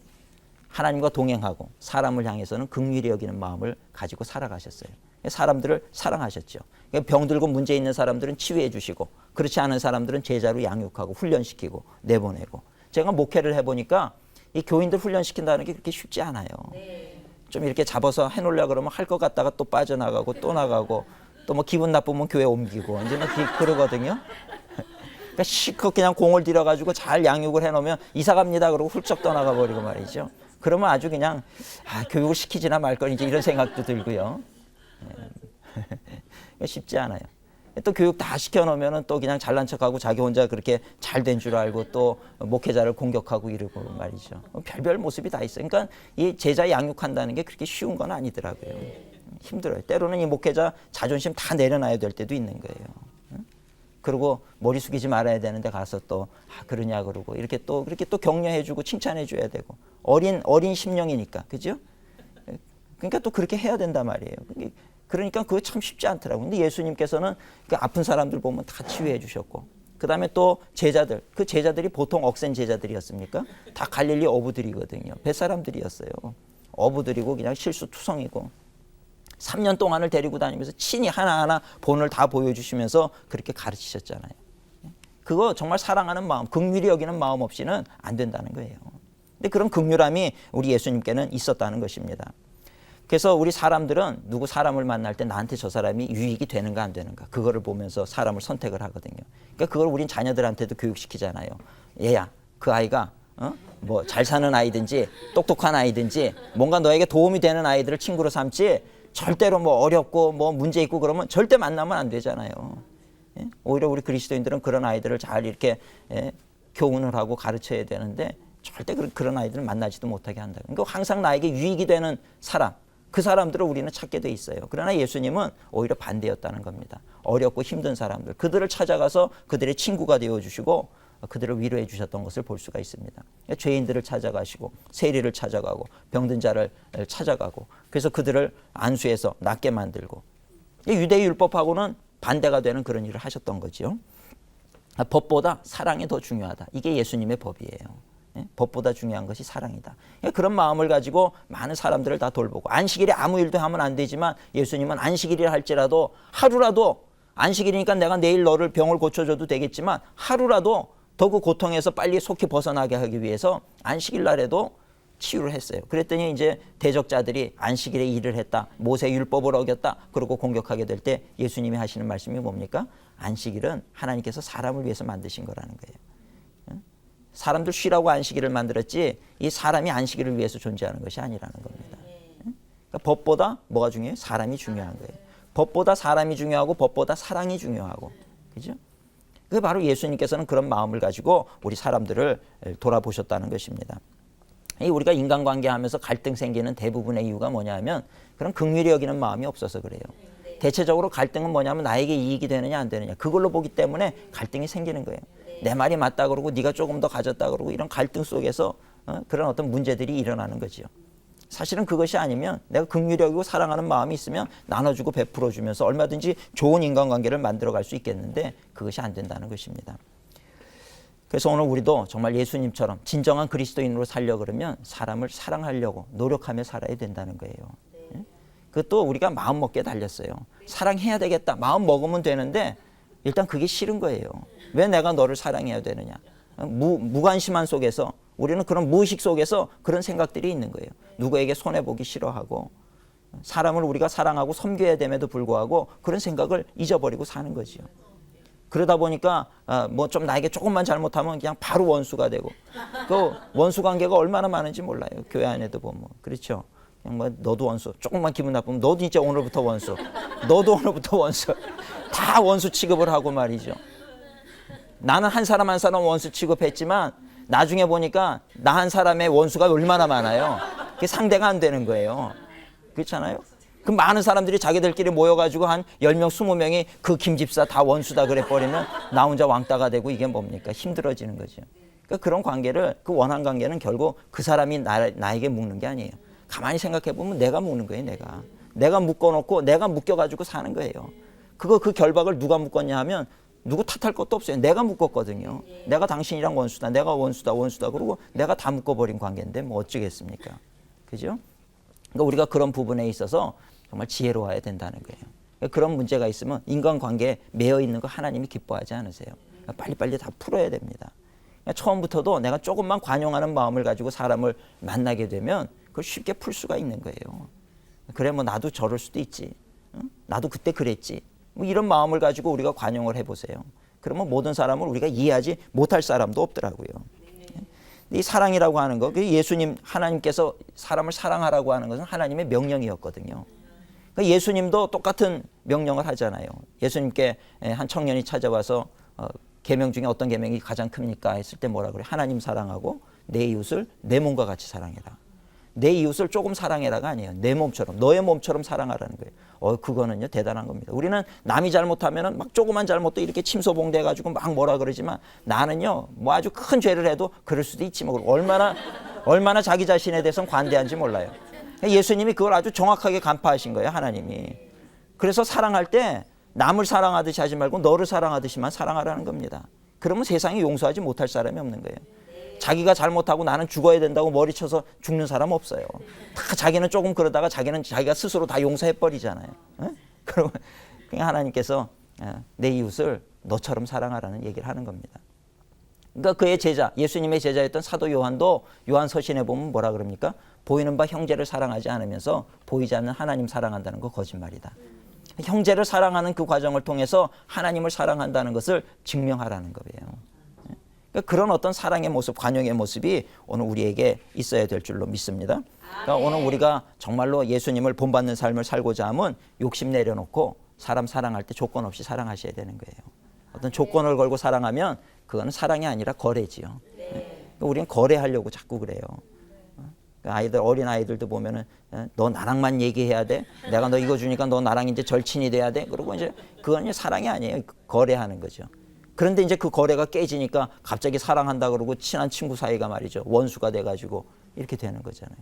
하나님과 동행하고 사람을 향해서는 긍휼히 여기는 마음을 가지고 살아가셨어요. 사람들을 사랑하셨죠. 병들고 문제 있는 사람들은 치유해 주시고 그렇지 않은 사람들은 제자로 양육하고 훈련시키고 내보내고 제가 목회를 해보니까 이 교인들 훈련시킨다는 게 그렇게 쉽지 않아요. 좀 이렇게 잡아서 해놓으려고 그러면 할 것 같다가 또 빠져나가고 또 나가고 또 뭐 기분 나쁘면 교회 옮기고 이제 뭐 그러거든요. 그러니까 실컷 그냥 공을 들여가지고 잘 양육을 해놓으면 이사 갑니다 그러고 훌쩍 떠나가 버리고 말이죠. 그러면 아주 그냥 교육을 시키지나 말 걸 이제 이런 생각도 들고요. 쉽지 않아요. 또 교육 다 시켜놓으면 또 그냥 잘난 척하고 자기 혼자 그렇게 잘 된 줄 알고 또 목회자를 공격하고 이러고 말이죠. 별별 모습이 다 있어요. 그러니까 이 제자 양육한다는 게 그렇게 쉬운 건 아니더라고요. 힘들어요. 때로는 이 목회자 자존심 다 내려놔야 될 때도 있는 거예요. 그리고 머리 숙이지 말아야 되는데 가서 또 그러냐 그러고 이렇게 또 그렇게 또 격려해주고 칭찬해줘야 되고 어린 심령이니까 그죠? 그러니까 또 그렇게 해야 된단 말이에요. 그러니까 그거 참 쉽지 않더라고요. 근데 예수님께서는 그 아픈 사람들 보면 다 치유해 주셨고 그 다음에 또 제자들, 그 제자들이 보통 억센 제자들이었습니까? 다 갈릴리 어부들이거든요. 뱃사람들이었어요. 어부들이고 그냥 실수투성이고 3년 동안을 데리고 다니면서 친히 하나하나 본을 다 보여주시면서 그렇게 가르치셨잖아요. 그거 정말 사랑하는 마음, 긍휼히 여기는 마음 없이는 안 된다는 거예요. 근데 그런 긍휼함이 우리 예수님께는 있었다는 것입니다. 그래서 우리 사람들은 누구 사람을 만날 때 나한테 저 사람이 유익이 되는가 안 되는가 그거를 보면서 사람을 선택을 하거든요. 그러니까 그걸 우린 자녀들한테도 교육시키잖아요. 얘야, 그 아이가 뭐 잘 사는 아이든지 똑똑한 아이든지 뭔가 너에게 도움이 되는 아이들을 친구로 삼지 절대로 뭐 어렵고 뭐 문제 있고 그러면 절대 만나면 안 되잖아요. 예? 오히려 우리 그리스도인들은 그런 아이들을 잘 이렇게 교훈을 하고 가르쳐야 되는데 절대 그런 아이들을 만나지도 못하게 한다. 그러니까 항상 나에게 유익이 되는 사람, 그 사람들을 우리는 찾게 돼 있어요. 그러나 예수님은 오히려 반대였다는 겁니다. 어렵고 힘든 사람들, 그들을 찾아가서 그들의 친구가 되어주시고 그들을 위로해 주셨던 것을 볼 수가 있습니다. 죄인들을 찾아가시고 세리를 찾아가고 병든 자를 찾아가고 그래서 그들을 안수해서 낫게 만들고 유대의 율법하고는 반대가 되는 그런 일을 하셨던 거죠. 법보다 사랑이 더 중요하다. 이게 예수님의 법이에요. 법보다 중요한 것이 사랑이다. 그런 마음을 가지고 많은 사람들을 다 돌보고 안식일에 아무 일도 하면 안 되지만 예수님은 안식일이라 할지라도 하루라도 안식일이니까 내가 내일 너를 병을 고쳐줘도 되겠지만 하루라도 더 그 고통에서 빨리 속히 벗어나게 하기 위해서 안식일 날에도 치유를 했어요. 그랬더니 이제 대적자들이 안식일에 일을 했다. 모세 율법을 어겼다. 그러고 공격하게 될 때 예수님이 하시는 말씀이 뭡니까? 안식일은 하나님께서 사람을 위해서 만드신 거라는 거예요. 사람들 쉬라고 안식일을 만들었지 이 사람이 안식일을 위해서 존재하는 것이 아니라는 겁니다. 그러니까 법보다 뭐가 중요해요? 사람이 중요한 거예요. 법보다 사람이 중요하고 법보다 사랑이 중요하고 그죠? 그게 바로 예수님께서는 그런 마음을 가지고 우리 사람들을 돌아보셨다는 것입니다. 우리가 인간관계 하면서 갈등 생기는 대부분의 이유가 뭐냐 하면 그런 긍휼히 여기는 마음이 없어서 그래요. 대체적으로 갈등은 뭐냐면 나에게 이익이 되느냐 안 되느냐 그걸로 보기 때문에 갈등이 생기는 거예요. 내 말이 맞다 그러고 네가 조금 더 가졌다 그러고 이런 갈등 속에서 그런 어떤 문제들이 일어나는 거죠. 사실은 그것이 아니면 내가 긍휼히 여기고 사랑하는 마음이 있으면 나눠주고 베풀어주면서 얼마든지 좋은 인간관계를 만들어갈 수 있겠는데 그것이 안 된다는 것입니다. 그래서 오늘 우리도 정말 예수님처럼 진정한 그리스도인으로 살려고 그러면 사람을 사랑하려고 노력하며 살아야 된다는 거예요. 그것도 우리가 마음 먹게 달렸어요. 사랑해야 되겠다. 마음 먹으면 되는데 일단 그게 싫은 거예요. 왜 내가 너를 사랑해야 되느냐. 무관심한 속에서 우리는 그런 무의식 속에서 그런 생각들이 있는 거예요. 누구에게 손해보기 싫어하고 사람을 우리가 사랑하고 섬겨야 됨에도 불구하고 그런 생각을 잊어버리고 사는 거죠. 그러다 보니까 뭐 좀 나에게 조금만 잘못하면 그냥 바로 원수가 되고 그 원수 관계가 얼마나 많은지 몰라요. 교회 안에도 보면 그렇죠. 그냥 뭐 너도 원수, 조금만 기분 나쁘면 너도 진짜 오늘부터 원수, 너도 오늘부터 원수, 다 원수 취급을 하고 말이죠. 나는 한 사람 한 사람 원수 취급했지만 나중에 보니까 나 한 사람의 원수가 얼마나 많아요. 그게 상대가 안 되는 거예요. 그렇잖아요. 그 많은 사람들이 자기들끼리 모여가지고 한 10명, 20명이 그 김집사 다 원수다 그래버리면 나 혼자 왕따가 되고 이게 뭡니까? 힘들어지는 거죠. 그러니까 그런 관계를, 그 원한 관계는 결국 그 사람이 나에게 묶는 게 아니에요. 가만히 생각해보면 내가 묶는 거예요, 내가. 내가 묶어놓고 내가 묶여가지고 사는 거예요. 그 결박을 누가 묶었냐 하면 누구 탓할 것도 없어요. 내가 묶었거든요. 내가 당신이랑 원수다. 내가 원수다. 그러고 내가 다 묶어버린 관계인데 뭐 어쩌겠습니까? 그죠? 그러니까 우리가 그런 부분에 있어서 정말 지혜로워야 된다는 거예요. 그러니까 그런 문제가 있으면 인간관계에 매여 있는 거 하나님이 기뻐하지 않으세요. 그러니까 빨리빨리 다 풀어야 됩니다. 그러니까 처음부터도 내가 조금만 관용하는 마음을 가지고 사람을 만나게 되면 그걸 쉽게 풀 수가 있는 거예요. 그래 뭐 나도 저럴 수도 있지. 나도 그때 그랬지. 뭐 이런 마음을 가지고 우리가 관용을 해보세요. 그러면 모든 사람을 우리가 이해하지 못할 사람도 없더라고요. 이 사랑이라고 하는 거, 예수님 하나님께서 사람을 사랑하라고 하는 것은 하나님의 명령이었거든요. 그러니까 예수님도 똑같은 명령을 하잖아요. 예수님께 한 청년이 찾아와서 계명 중에 어떤 계명이 가장 큽니까? 했을 때 뭐라 그래? 하나님 사랑하고 내 이웃을 내 몸과 같이 사랑해라. 내 이웃을 조금 사랑해라가 아니에요. 내 몸처럼, 너의 몸처럼 사랑하라는 거예요. 그거는요 대단한 겁니다. 우리는 남이 잘못하면은 막 조그만 잘못도 이렇게 침소봉대가지고 막 뭐라 그러지만 나는요 뭐 아주 큰 죄를 해도 그럴 수도 있지 뭐 얼마나 자기 자신에 대해서는 관대한지 몰라요. 예수님이 그걸 아주 정확하게 간파하신 거예요, 하나님이. 그래서 사랑할 때 남을 사랑하듯이 하지 말고 너를 사랑하듯이만 사랑하라는 겁니다. 그러면 세상에 용서하지 못할 사람이 없는 거예요. 자기가 잘못하고 나는 죽어야 된다고 머리쳐서 죽는 사람 없어요. 다 자기는 조금 그러다가 자기가 스스로 다 용서해버리잖아요. 그러면 그냥 하나님께서 내 이웃을 너처럼 사랑하라는 얘기를 하는 겁니다. 그러니까 그의 제자, 예수님의 제자였던 사도 요한도 요한 서신에 보면 뭐라 그럽니까? 보이는 바 형제를 사랑하지 않으면서 보이지 않는 하나님 사랑한다는 거 거짓말이다. 형제를 사랑하는 그 과정을 통해서 하나님을 사랑한다는 것을 증명하라는 거예요. 그러니까 그런 어떤 사랑의 모습, 관용의 모습이 오늘 우리에게 있어야 될 줄로 믿습니다. 그러니까 오늘 우리가 정말로 예수님을 본받는 삶을 살고자 하면 욕심 내려놓고 사람 사랑할 때 조건 없이 사랑하셔야 되는 거예요. 어떤 조건을 걸고 사랑하면 그건 사랑이 아니라 거래지요. 그러니까 우리는 거래하려고 자꾸 그래요. 아이들, 어린 아이들도 보면은 너 나랑만 얘기해야 돼. 내가 너 이거 주니까 너 나랑 이제 절친이 돼야 돼. 그러고 이제 그건 이제 사랑이 아니에요. 거래하는 거죠. 그런데 이제 그 거래가 깨지니까 갑자기 사랑한다 그러고 친한 친구 사이가 말이죠. 원수가 돼가지고 이렇게 되는 거잖아요.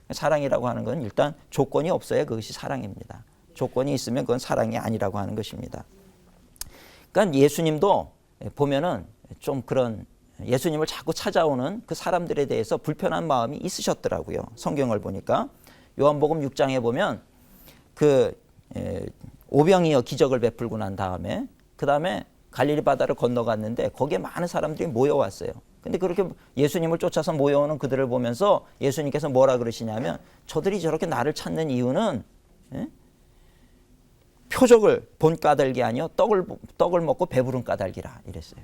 사랑이라고 하는 건 일단 조건이 없어야 그것이 사랑입니다. 조건이 있으면 그건 사랑이 아니라고 하는 것입니다. 그러니까 예수님도 보면은 좀 그런 예수님을 자꾸 찾아오는 그 사람들에 대해서 불편한 마음이 있으셨더라고요. 성경을 보니까 요한복음 6장에 보면 그 오병이어 기적을 베풀고 난 다음에 그 다음에 갈릴리 바다를 건너갔는데 거기에 많은 사람들이 모여왔어요. 근데 그렇게 예수님을 쫓아서 모여오는 그들을 보면서 예수님께서 뭐라 그러시냐면 저들이 저렇게 나를 찾는 이유는 표적을 본 까닭이 아니요 떡을 먹고 배부른 까닭이라 이랬어요.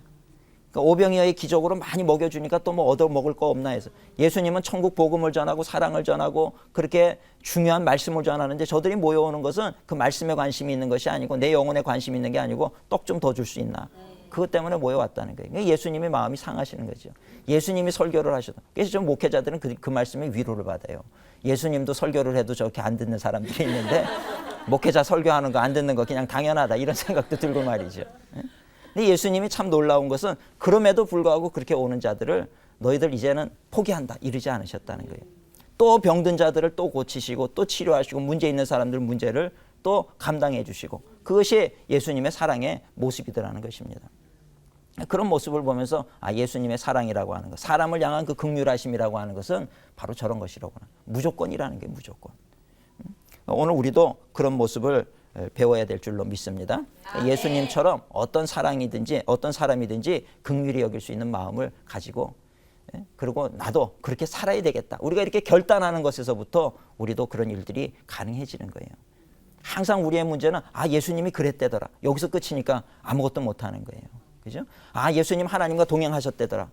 그러니까 오병이어의 기적으로 많이 먹여주니까 또 뭐 얻어 먹을 거 없나 해서 예수님은 천국 복음을 전하고 사랑을 전하고 그렇게 중요한 말씀을 전하는데 저들이 모여오는 것은 그 말씀에 관심이 있는 것이 아니고 내 영혼에 관심이 있는 게 아니고 떡 좀 더 줄 수 있나. 그것 때문에 모여왔다는 거예요. 그러니까 예수님의 마음이 상하시는 거죠. 예수님이 설교를 하셔도. 그래서 좀 목회자들은 그 말씀에 위로를 받아요. 예수님도 설교를 해도 저렇게 안 듣는 사람들이 있는데 목회자 설교하는 거 안 듣는 거 그냥 당연하다 이런 생각도 들고 말이죠. 근데 예수님이 참 놀라운 것은 그럼에도 불구하고 그렇게 오는 자들을 너희들 이제는 포기한다 이러지 않으셨다는 거예요. 또 병든 자들을 또 고치시고 또 치료하시고 문제 있는 사람들 문제를 또 감당해 주시고 그것이 예수님의 사랑의 모습이더라는 것입니다. 그런 모습을 보면서 예수님의 사랑이라고 하는 것, 사람을 향한 그 긍휼하심이라고 하는 것은 바로 저런 것이라구나. 무조건이라는 게 무조건. 오늘 우리도 그런 모습을 배워야 될 줄로 믿습니다. 예수님처럼 어떤 사랑이든지 어떤 사람이든지 긍휼히 여길 수 있는 마음을 가지고 그리고 나도 그렇게 살아야 되겠다. 우리가 이렇게 결단하는 것에서부터 우리도 그런 일들이 가능해지는 거예요. 항상 우리의 문제는 예수님이 그랬대더라. 여기서 끝이니까 아무것도 못하는 거예요. 그죠? 예수님 하나님과 동행하셨대더라.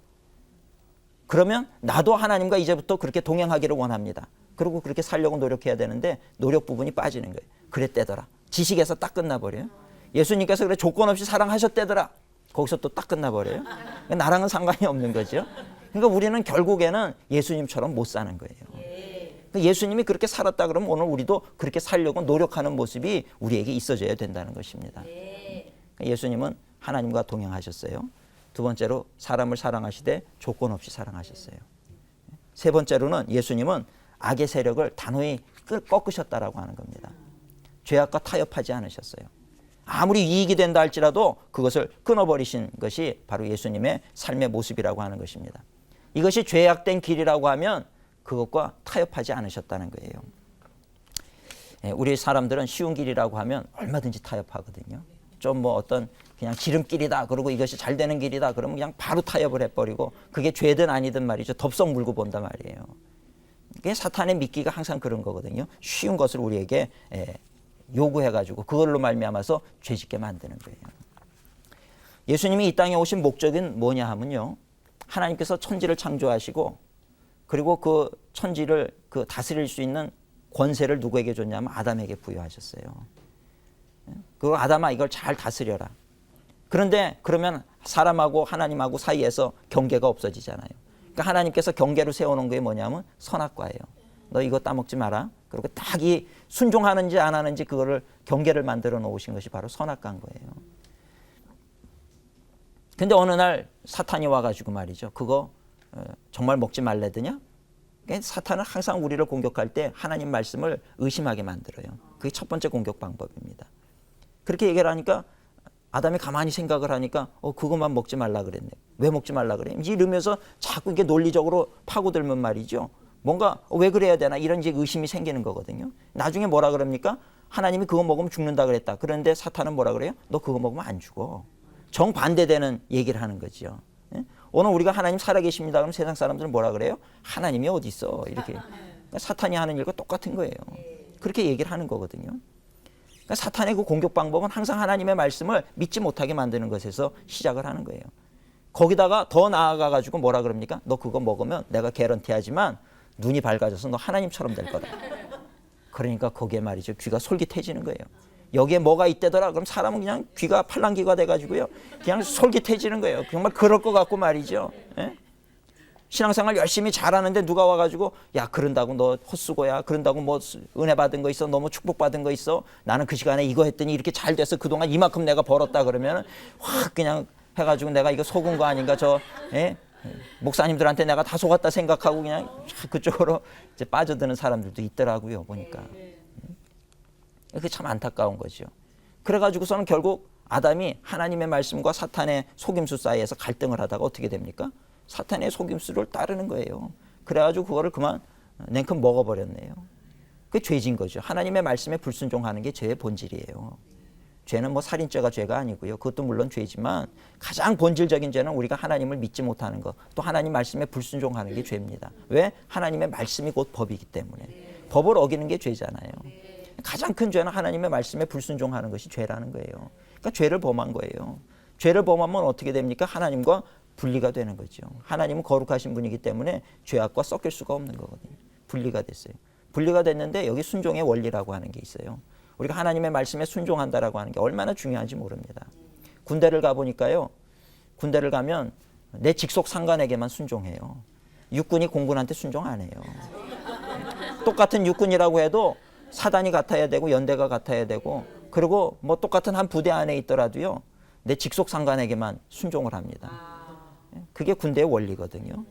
그러면 나도 하나님과 이제부터 그렇게 동행하기를 원합니다. 그리고 그렇게 살려고 노력해야 되는데 노력 부분이 빠지는 거예요. 그랬대더라. 지식에서 딱 끝나버려요. 예수님께서 그래 조건 없이 사랑하셨대더라. 거기서 또 딱 끝나버려요. 나랑은 상관이 없는 거죠. 그러니까 우리는 결국에는 예수님처럼 못 사는 거예요. 예수님이 그렇게 살았다 그러면 오늘 우리도 그렇게 살려고 노력하는 모습이 우리에게 있어져야 된다는 것입니다. 예수님은 하나님과 동행하셨어요. 두 번째로 사람을 사랑하시되 조건 없이 사랑하셨어요. 세 번째로는 예수님은 악의 세력을 단호히 꺾으셨다라고 하는 겁니다. 죄악과 타협하지 않으셨어요. 아무리 이익이 된다 할지라도 그것을 끊어버리신 것이 바로 예수님의 삶의 모습이라고 하는 것입니다. 이것이 죄악된 길이라고 하면 그것과 타협하지 않으셨다는 거예요. 우리 사람들은 쉬운 길이라고 하면 얼마든지 타협하거든요. 좀 뭐 어떤 그냥 지름길이다 그러고 이것이 잘 되는 길이다 그러면 그냥 바로 타협을 해버리고 그게 죄든 아니든 말이죠. 덥석 물고 본단 말이에요. 그게 사탄의 미끼가 항상 그런 거거든요. 쉬운 것을 우리에게 요구해가지고 그걸로 말미암아서 죄짓게 만드는 거예요. 예수님이 이 땅에 오신 목적은 뭐냐 하면요. 하나님께서 천지를 창조하시고 그리고 그 천지를 다스릴 수 있는 권세를 누구에게 줬냐면 아담에게 부여하셨어요. 그 아담아 이걸 잘 다스려라. 그런데 그러면 사람하고 하나님하고 사이에서 경계가 없어지잖아요. 그러니까 하나님께서 경계로 세워놓은 게 뭐냐면 선악과예요. 너 이거 따먹지 마라. 그리고 딱 이 순종하는지 안 하는지 그거를 경계를 만들어 놓으신 것이 바로 선악과인 거예요. 근데 어느 날 사탄이 와가지고 말이죠. 그거 정말 먹지 말래더냐? 그러니까 사탄은 항상 우리를 공격할 때 하나님 말씀을 의심하게 만들어요. 그게 첫 번째 공격 방법입니다. 그렇게 얘기를 하니까 아담이 가만히 생각을 하니까 그것만 먹지 말라 그랬네. 왜 먹지 말라 그래? 이러면서 자꾸 이게 논리적으로 파고들면 말이죠. 뭔가 왜 그래야 되나 이런 이제 의심이 생기는 거거든요. 나중에 뭐라 그럽니까? 하나님이 그거 먹으면 죽는다 그랬다. 그런데 사탄은 뭐라 그래요? 너 그거 먹으면 안 죽어. 정반대되는 얘기를 하는 거죠. 예? 오늘 우리가 하나님 살아계십니다. 그럼 세상 사람들은 뭐라 그래요? 하나님이 어디 있어? 이렇게. 그러니까 사탄이 하는 일과 똑같은 거예요. 그렇게 얘기를 하는 거거든요. 그러니까 사탄의 그 공격 방법은 항상 하나님의 말씀을 믿지 못하게 만드는 것에서 시작을 하는 거예요. 거기다가 더 나아가 가지고 뭐라 그럽니까? 너 그거 먹으면 내가 개런티하지만 눈이 밝아져서 너 하나님처럼 될 거다. 그러니까 거기에 말이죠. 귀가 솔깃해지는 거예요. 여기에 뭐가 있대더라. 그럼 사람은 그냥 귀가 팔랑귀가 돼가지고요. 그냥 솔깃해지는 거예요. 정말 그럴 것 같고 말이죠. 예? 신앙생활 열심히 잘하는데 누가 와가지고 야 그런다고 너 헛수고야. 그런다고 뭐 은혜 받은 거 있어. 너무 축복받은 거 있어. 나는 그 시간에 이거 했더니 이렇게 잘 돼서 그동안 이만큼 내가 벌었다 그러면 확 그냥 해가지고 내가 이거 속은 거 아닌가 예? 목사님들한테 내가 다 속았다 생각하고 그냥 그쪽으로 이제 빠져드는 사람들도 있더라고요. 보니까. 그게 참 안타까운 거죠. 그래가지고서는 결국 아담이 하나님의 말씀과 사탄의 속임수 사이에서 갈등을 하다가 어떻게 됩니까? 사탄의 속임수를 따르는 거예요. 그래가지고 그거를 그만 냉큼 먹어버렸네요. 그게 죄진 거죠. 하나님의 말씀에 불순종하는 게 죄의 본질이에요. 죄는 뭐 살인죄가 죄가 아니고요. 그것도 물론 죄지만 가장 본질적인 죄는 우리가 하나님을 믿지 못하는 것, 또 하나님 말씀에 불순종하는 게 죄입니다. 왜? 하나님의 말씀이 곧 법이기 때문에. 법을 어기는 게 죄잖아요. 가장 큰 죄는 하나님의 말씀에 불순종하는 것이 죄라는 거예요. 그러니까 죄를 범한 거예요. 죄를 범하면 어떻게 됩니까? 하나님과 분리가 되는 거죠. 하나님은 거룩하신 분이기 때문에 죄악과 섞일 수가 없는 거거든요. 분리가 됐어요. 분리가 됐는데 여기 순종의 원리라고 하는 게 있어요. 우리가 하나님의 말씀에 순종한다라고 하는 게 얼마나 중요한지 모릅니다. 군대를 가보니까요. 군대를 가면 내 직속 상관에게만 순종해요. 육군이 공군한테 순종 안 해요. 똑같은 육군이라고 해도 사단이 같아야 되고 연대가 같아야 되고 그리고 뭐 똑같은 한 부대 안에 있더라도요. 내 직속 상관에게만 순종을 합니다. 그게 군대의 원리거든요.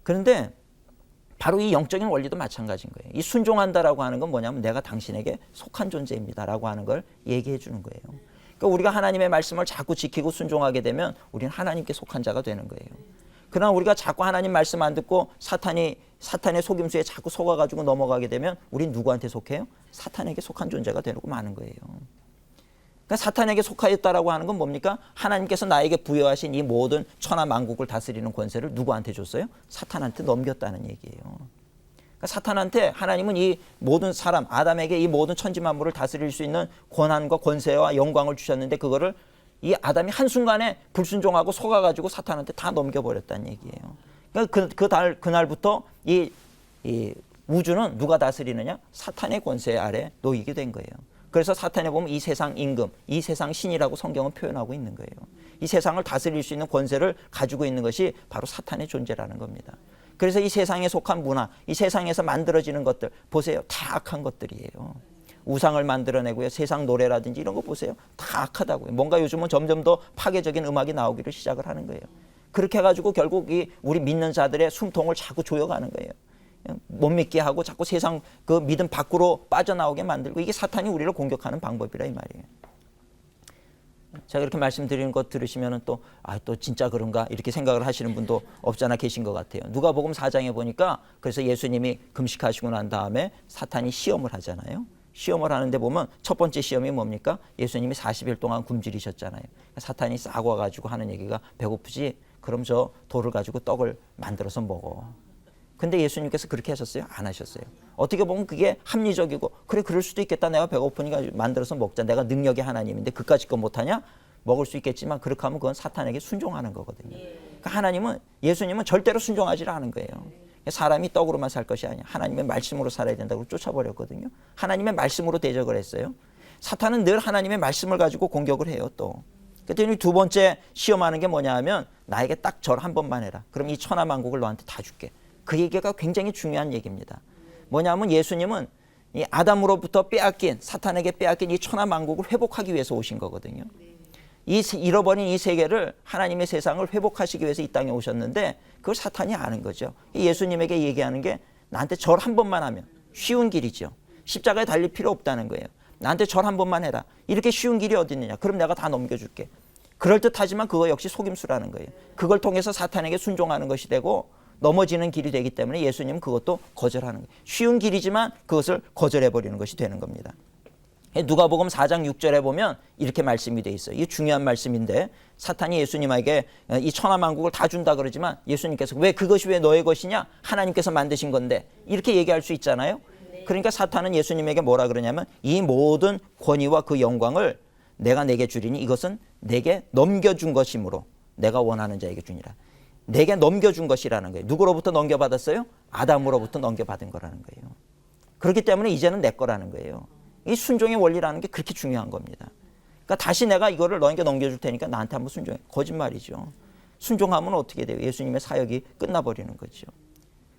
그런데 바로 이 영적인 원리도 마찬가지인 거예요. 이 순종한다라고 하는 건 뭐냐면 내가 당신에게 속한 존재입니다라고 하는 걸 얘기해 주는 거예요. 그러니까 우리가 하나님의 말씀을 자꾸 지키고 순종하게 되면 우리는 하나님께 속한 자가 되는 거예요. 그러나 우리가 자꾸 하나님 말씀 안 듣고 사탄의 속임수에 자꾸 속아가지고 넘어가게 되면 우린 누구한테 속해요? 사탄에게 속한 존재가 되고 마는 거예요. 그러니까 사탄에게 속하였다라고 하는 건 뭡니까? 하나님께서 나에게 부여하신 이 모든 천하 만국을 다스리는 권세를 누구한테 줬어요? 사탄한테 넘겼다는 얘기예요. 그러니까 사탄한테 하나님은 이 모든 사람, 아담에게 이 모든 천지 만물을 다스릴 수 있는 권한과 권세와 영광을 주셨는데 그거를 이 아담이 한순간에 불순종하고 속아가지고 사탄한테 다 넘겨버렸다는 얘기예요. 그러니까 그날부터 이 우주는 누가 다스리느냐? 사탄의 권세 아래 놓이게 된 거예요. 그래서 사탄에 보면 이 세상 임금, 이 세상 신이라고 성경은 표현하고 있는 거예요. 이 세상을 다스릴 수 있는 권세를 가지고 있는 것이 바로 사탄의 존재라는 겁니다. 그래서 이 세상에 속한 문화, 이 세상에서 만들어지는 것들 보세요. 다 악한 것들이에요. 우상을 만들어내고요. 세상 노래라든지 이런 거 보세요. 다 악하다고요. 뭔가 요즘은 점점 더 파괴적인 음악이 나오기를 시작을 하는 거예요. 그렇게 해가지고 결국 우리 믿는 자들의 숨통을 자꾸 조여가는 거예요. 못 믿게 하고 자꾸 세상 그 믿음 밖으로 빠져나오게 만들고 이게 사탄이 우리를 공격하는 방법이라 이 말이에요. 제가 이렇게 말씀드리는 것 들으시면 또 진짜 그런가 이렇게 생각을 하시는 분도 없잖아 계신 것 같아요. 누가복음 4장에 보니까 그래서 예수님이 금식하시고 난 다음에 사탄이 시험을 하잖아요. 시험을 하는데 보면 첫 번째 시험이 뭡니까? 예수님이 40일 동안 굶주리셨잖아요. 사탄이 싹 와가지고 하는 얘기가 배고프지? 그럼 저 돌을 가지고 떡을 만들어서 먹어. 근데 예수님께서 그렇게 하셨어요? 안 하셨어요. 어떻게 보면 그게 합리적이고 그래 그럴 수도 있겠다. 내가 배고프니까 만들어서 먹자. 내가 능력의 하나님인데 그까짓 거 못하냐? 먹을 수 있겠지만 그렇게 하면 그건 사탄에게 순종하는 거거든요. 그러니까 예수님은 절대로 순종하지 않은 거예요. 사람이 떡으로만 살 것이 아니야. 하나님의 말씀으로 살아야 된다고 쫓아버렸거든요. 하나님의 말씀으로 대적을 했어요. 사탄은 늘 하나님의 말씀을 가지고 공격을 해요. 또 그랬더니 두 번째 시험하는 게 뭐냐 하면 나에게 딱 절 한 번만 해라. 그럼 이 천하 만국을 너한테 다 줄게. 그 얘기가 굉장히 중요한 얘기입니다. 뭐냐면 예수님은 이 아담으로부터 사탄에게 빼앗긴 이 천하 만국을 회복하기 위해서 오신 거거든요. 잃어버린 이 세계를 하나님의 세상을 회복하시기 위해서 이 땅에 오셨는데 그걸 사탄이 아는 거죠. 예수님에게 얘기하는 게 나한테 절 한 번만 하면 쉬운 길이죠. 십자가에 달릴 필요 없다는 거예요. 나한테 절 한 번만 해라. 이렇게 쉬운 길이 어디 있느냐. 그럼 내가 다 넘겨줄게. 그럴듯하지만 그거 역시 속임수라는 거예요. 그걸 통해서 사탄에게 순종하는 것이 되고 넘어지는 길이 되기 때문에 예수님은 그것도 거절하는 거예요. 쉬운 길이지만 그것을 거절해버리는 것이 되는 겁니다. 누가복음 4장 6절에 보면 이렇게 말씀이 돼 있어요. 이게 중요한 말씀인데 사탄이 예수님에게 이 천하만국을 다 준다 그러지만 예수님께서 왜 그것이 왜 너의 것이냐? 하나님께서 만드신 건데 이렇게 얘기할 수 있잖아요. 그러니까 사탄은 예수님에게 뭐라 그러냐면 이 모든 권위와 그 영광을 내가 내게 주리니 이것은 내게 넘겨준 것이므로 내가 원하는 자에게 주니라. 내게 넘겨준 것이라는 거예요. 누구로부터 넘겨받았어요? 아담으로부터 넘겨받은 거라는 거예요. 그렇기 때문에 이제는 내 거라는 거예요. 이 순종의 원리라는 게 그렇게 중요한 겁니다. 그러니까 다시 내가 이거를 너에게 넘겨줄 테니까 나한테 한번 순종해. 거짓말이죠. 순종하면 어떻게 돼요? 예수님의 사역이 끝나버리는 거죠.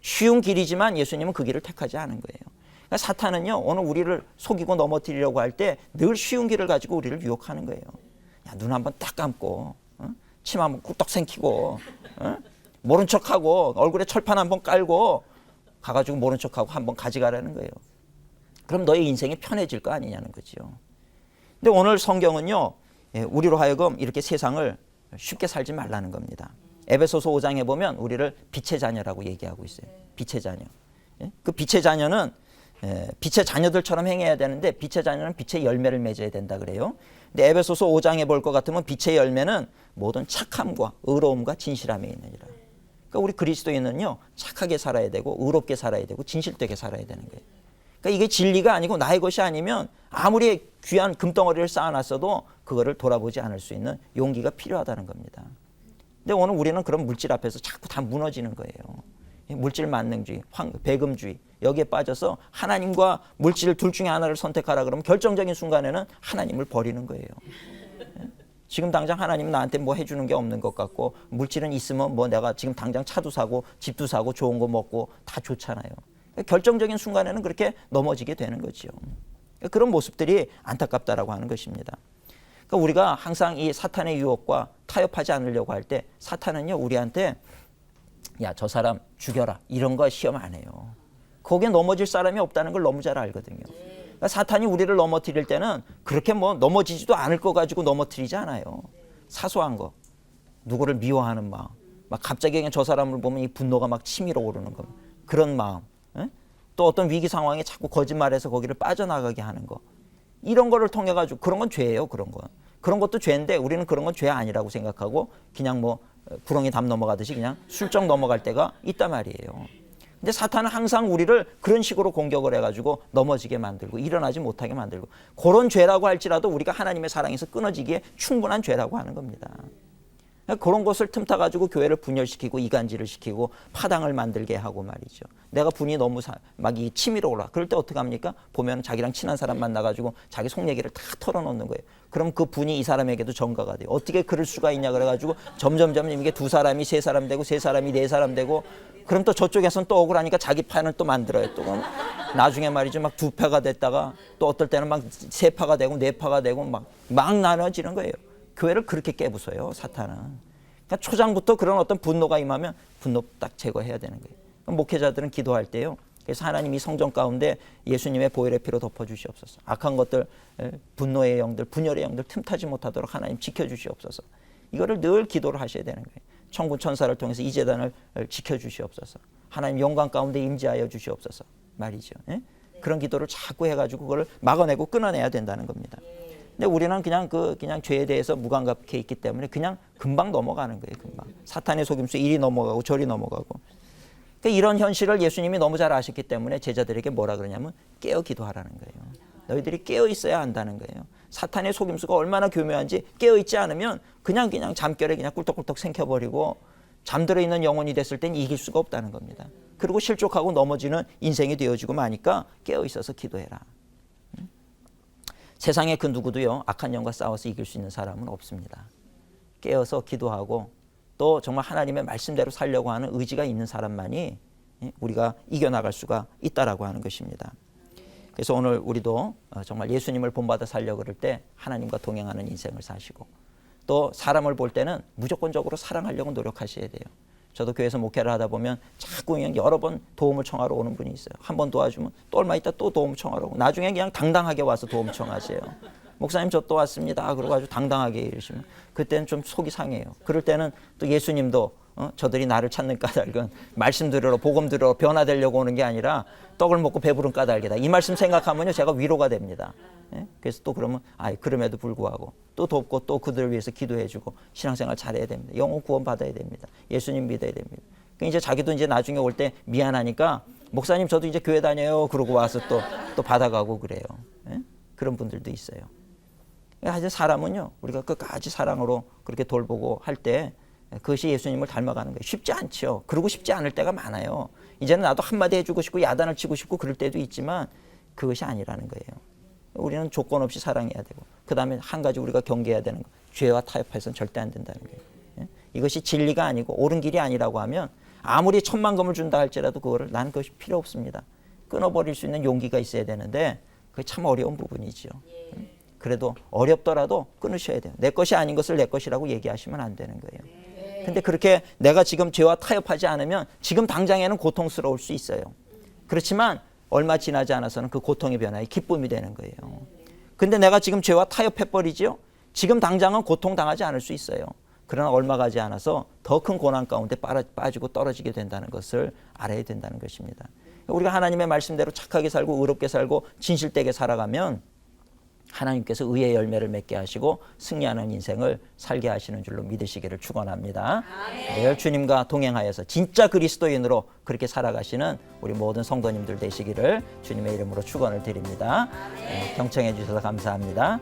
쉬운 길이지만 예수님은 그 길을 택하지 않은 거예요. 그러니까 사탄은요, 오늘 우리를 속이고 넘어뜨리려고 할 때 늘 쉬운 길을 가지고 우리를 유혹하는 거예요. 야, 눈 한번 딱 감고, 침 한번 꿀떡 생기고, 모른 척하고, 얼굴에 철판 한번 깔고, 가가지고 모른 척하고 한번 가져가라는 거예요. 그럼 너의 인생이 편해질 거 아니냐는 거죠. 근데 오늘 성경은요, 우리로 하여금 이렇게 세상을 쉽게 살지 말라는 겁니다. 에베소서 5장에 보면 우리를 빛의 자녀라고 얘기하고 있어요. 빛의 자녀. 그 빛의 자녀는 빛의 자녀들처럼 행해야 되는데 빛의 자녀는 빛의 열매를 맺어야 된다 그래요. 근데 에베소서 5장에 볼 것 같으면 빛의 열매는 모든 착함과 의로움과 진실함에 있느니라. 그러니까 우리 그리스도인은요, 착하게 살아야 되고 의롭게 살아야 되고 진실되게 살아야 되는 거예요. 그러니까 이게 진리가 아니고 나의 것이 아니면 아무리 귀한 금덩어리를 쌓아놨어도 그거를 돌아보지 않을 수 있는 용기가 필요하다는 겁니다. 근데 오늘 우리는 그런 물질 앞에서 자꾸 다 무너지는 거예요. 물질 만능주의, 배금주의 여기에 빠져서 하나님과 물질 둘 중에 하나를 선택하라 그러면 결정적인 순간에는 하나님을 버리는 거예요. 지금 당장 하나님은 나한테 뭐 해주는 게 없는 것 같고 물질은 있으면 뭐 내가 지금 당장 차도 사고 집도 사고 좋은 거 먹고 다 좋잖아요. 결정적인 순간에는 그렇게 넘어지게 되는 거죠. 그런 모습들이 안타깝다라고 하는 것입니다. 그러니까 우리가 항상 이 사탄의 유혹과 타협하지 않으려고 할 때 사탄은요, 우리한테 야, 저 사람 죽여라 이런 거 시험 안 해요. 거기에 넘어질 사람이 없다는 걸 너무 잘 알거든요. 그러니까 사탄이 우리를 넘어뜨릴 때는 그렇게 뭐 넘어지지도 않을 거 가지고 넘어뜨리지 않아요. 사소한 거, 누구를 미워하는 마음, 막 갑자기 그냥 저 사람을 보면 이 분노가 막 치밀어 오르는 거, 그런 마음, 또 어떤 위기 상황에 자꾸 거짓말해서 거기를 빠져나가게 하는 거, 이런 거를 통해 가지고 그런 건 죄예요. 그런 것도 죄인데 우리는 그런 건 죄 아니라고 생각하고 그냥 뭐 구렁이 담 넘어가듯이 그냥 슬쩍 넘어갈 때가 있단 말이에요. 근데 사탄은 항상 우리를 그런 식으로 공격을 해가지고 넘어지게 만들고 일어나지 못하게 만들고 그런 죄라고 할지라도 우리가 하나님의 사랑에서 끊어지기에 충분한 죄라고 하는 겁니다. 그런 것을 틈타가지고 교회를 분열시키고 이간질을 시키고 파당을 만들게 하고 말이죠. 내가 분이 너무 막 이 치밀어 올라. 그럴 때 어떻게 합니까? 보면 자기랑 친한 사람 만나가지고 자기 속 얘기를 다 털어놓는 거예요. 그럼 그 분이 이 사람에게도 전가가 돼요. 어떻게 그럴 수가 있냐 그래가지고 점점점 이게 두 사람이 세 사람 되고 세 사람이 네 사람 되고 그럼 또 저쪽에서는 또 억울하니까 자기 판을 또 만들어요. 또 나중에 말이죠. 막 두 패가 됐다가 또 어떨 때는 막 세 파가 되고 네 파가 되고 막 나눠지는 거예요. 교회를 그렇게 깨부숴요, 사탄은. 그러니까 초장부터 그런 어떤 분노가 임하면 분노 딱 제거해야 되는 거예요. 목회자들은 기도할 때요. 그래서 하나님이 성전 가운데 예수님의 보혈의 피로 덮어주시옵소서. 악한 것들, 분노의 영들, 분열의 영들 틈타지 못하도록 하나님 지켜주시옵소서. 이거를 늘 기도를 하셔야 되는 거예요. 천군 천사를 통해서 이 제단을 지켜주시옵소서. 하나님 영광 가운데 임재하여 주시옵소서. 말이죠. 예? 그런 기도를 자꾸 해가지고 그걸 막아내고 끊어내야 된다는 겁니다. 근데 우리는 그냥 죄에 대해서 무감각해 있기 때문에 그냥 금방 넘어가는 거예요. 금방. 사탄의 속임수에 이리 넘어가고 저리 넘어가고. 그러니까 이런 현실을 예수님이 너무 잘 아셨기 때문에 제자들에게 뭐라 그러냐면 깨어 기도하라는 거예요. 너희들이 깨어 있어야 한다는 거예요. 사탄의 속임수가 얼마나 교묘한지 깨어 있지 않으면 그냥 잠결에 그냥 꿀떡꿀떡 생겨버리고 잠들어 있는 영혼이 됐을 땐 이길 수가 없다는 겁니다. 그리고 실족하고 넘어지는 인생이 되어지고 마니까 깨어 있어서 기도해라. 세상에 그 누구도요, 악한 영과 싸워서 이길 수 있는 사람은 없습니다. 깨어서 기도하고 또 정말 하나님의 말씀대로 살려고 하는 의지가 있는 사람만이 우리가 이겨나갈 수가 있다라고 하는 것입니다. 그래서 오늘 우리도 정말 예수님을 본받아 살려고 그럴 때 하나님과 동행하는 인생을 사시고 또 사람을 볼 때는 무조건적으로 사랑하려고 노력하셔야 돼요. 저도 교회에서 목회를 하다 보면 자꾸 그냥 여러 번 도움을 청하러 오는 분이 있어요. 한 번 도와주면 또 얼마 있다 또 도움을 청하러 오고 나중에 그냥 당당하게 와서 도움 청하세요. 목사님 저 또 왔습니다. 그러고 아주 당당하게 이러시면 그때는 좀 속이 상해요. 그럴 때는 또 예수님도 저들이 나를 찾는 까닭은 말씀 들으러 복음 들으러 변화되려고 오는 게 아니라 떡을 먹고 배부른 까닭이다. 이 말씀 생각하면요 제가 위로가 됩니다. 예? 그래서 또 그러면 그럼에도 불구하고 또 돕고 또 그들을 위해서 기도해주고 신앙생활 잘해야 됩니다. 영혼 구원 받아야 됩니다. 예수님 믿어야 됩니다. 그러니까 이제 자기도 이제 나중에 올 때 미안하니까 목사님 저도 이제 교회 다녀요. 그러고 와서 또 받아가고 그래요. 예? 그런 분들도 있어요. 하여튼 사람은요 우리가 끝까지 사랑으로 그렇게 돌보고 할 때 그것이 예수님을 닮아가는 거예요. 쉽지 않죠. 그러고 싶지 않을 때가 많아요. 이제는 나도 한마디 해주고 싶고 야단을 치고 싶고 그럴 때도 있지만 그것이 아니라는 거예요. 우리는 조건 없이 사랑해야 되고 그 다음에 한 가지 우리가 경계해야 되는 거 죄와 타협해서는 절대 안 된다는 거예요. 예? 이것이 진리가 아니고 옳은 길이 아니라고 하면 아무리 천만금을 준다 할지라도 그거를 나는 그것이 필요 없습니다. 끊어버릴 수 있는 용기가 있어야 되는데 그게 참 어려운 부분이죠. 그래도 어렵더라도 끊으셔야 돼요. 내 것이 아닌 것을 내 것이라고 얘기하시면 안 되는 거예요. 근데 그렇게 내가 지금 죄와 타협하지 않으면 지금 당장에는 고통스러울 수 있어요. 그렇지만 얼마 지나지 않아서는 그 고통의 변화에 기쁨이 되는 거예요. 근데 내가 지금 죄와 타협해버리죠? 지금 당장은 고통당하지 않을 수 있어요. 그러나 얼마 가지 않아서 더 큰 고난 가운데 빠지고 떨어지게 된다는 것을 알아야 된다는 것입니다. 우리가 하나님의 말씀대로 착하게 살고 의롭게 살고 진실되게 살아가면 하나님께서 의의 열매를 맺게 하시고 승리하는 인생을 살게 하시는 줄로 믿으시기를 축원합니다. 매일 주님과 동행하여서 진짜 그리스도인으로 그렇게 살아가시는 우리 모든 성도님들 되시기를 주님의 이름으로 축원을 드립니다. 경청해 주셔서 감사합니다.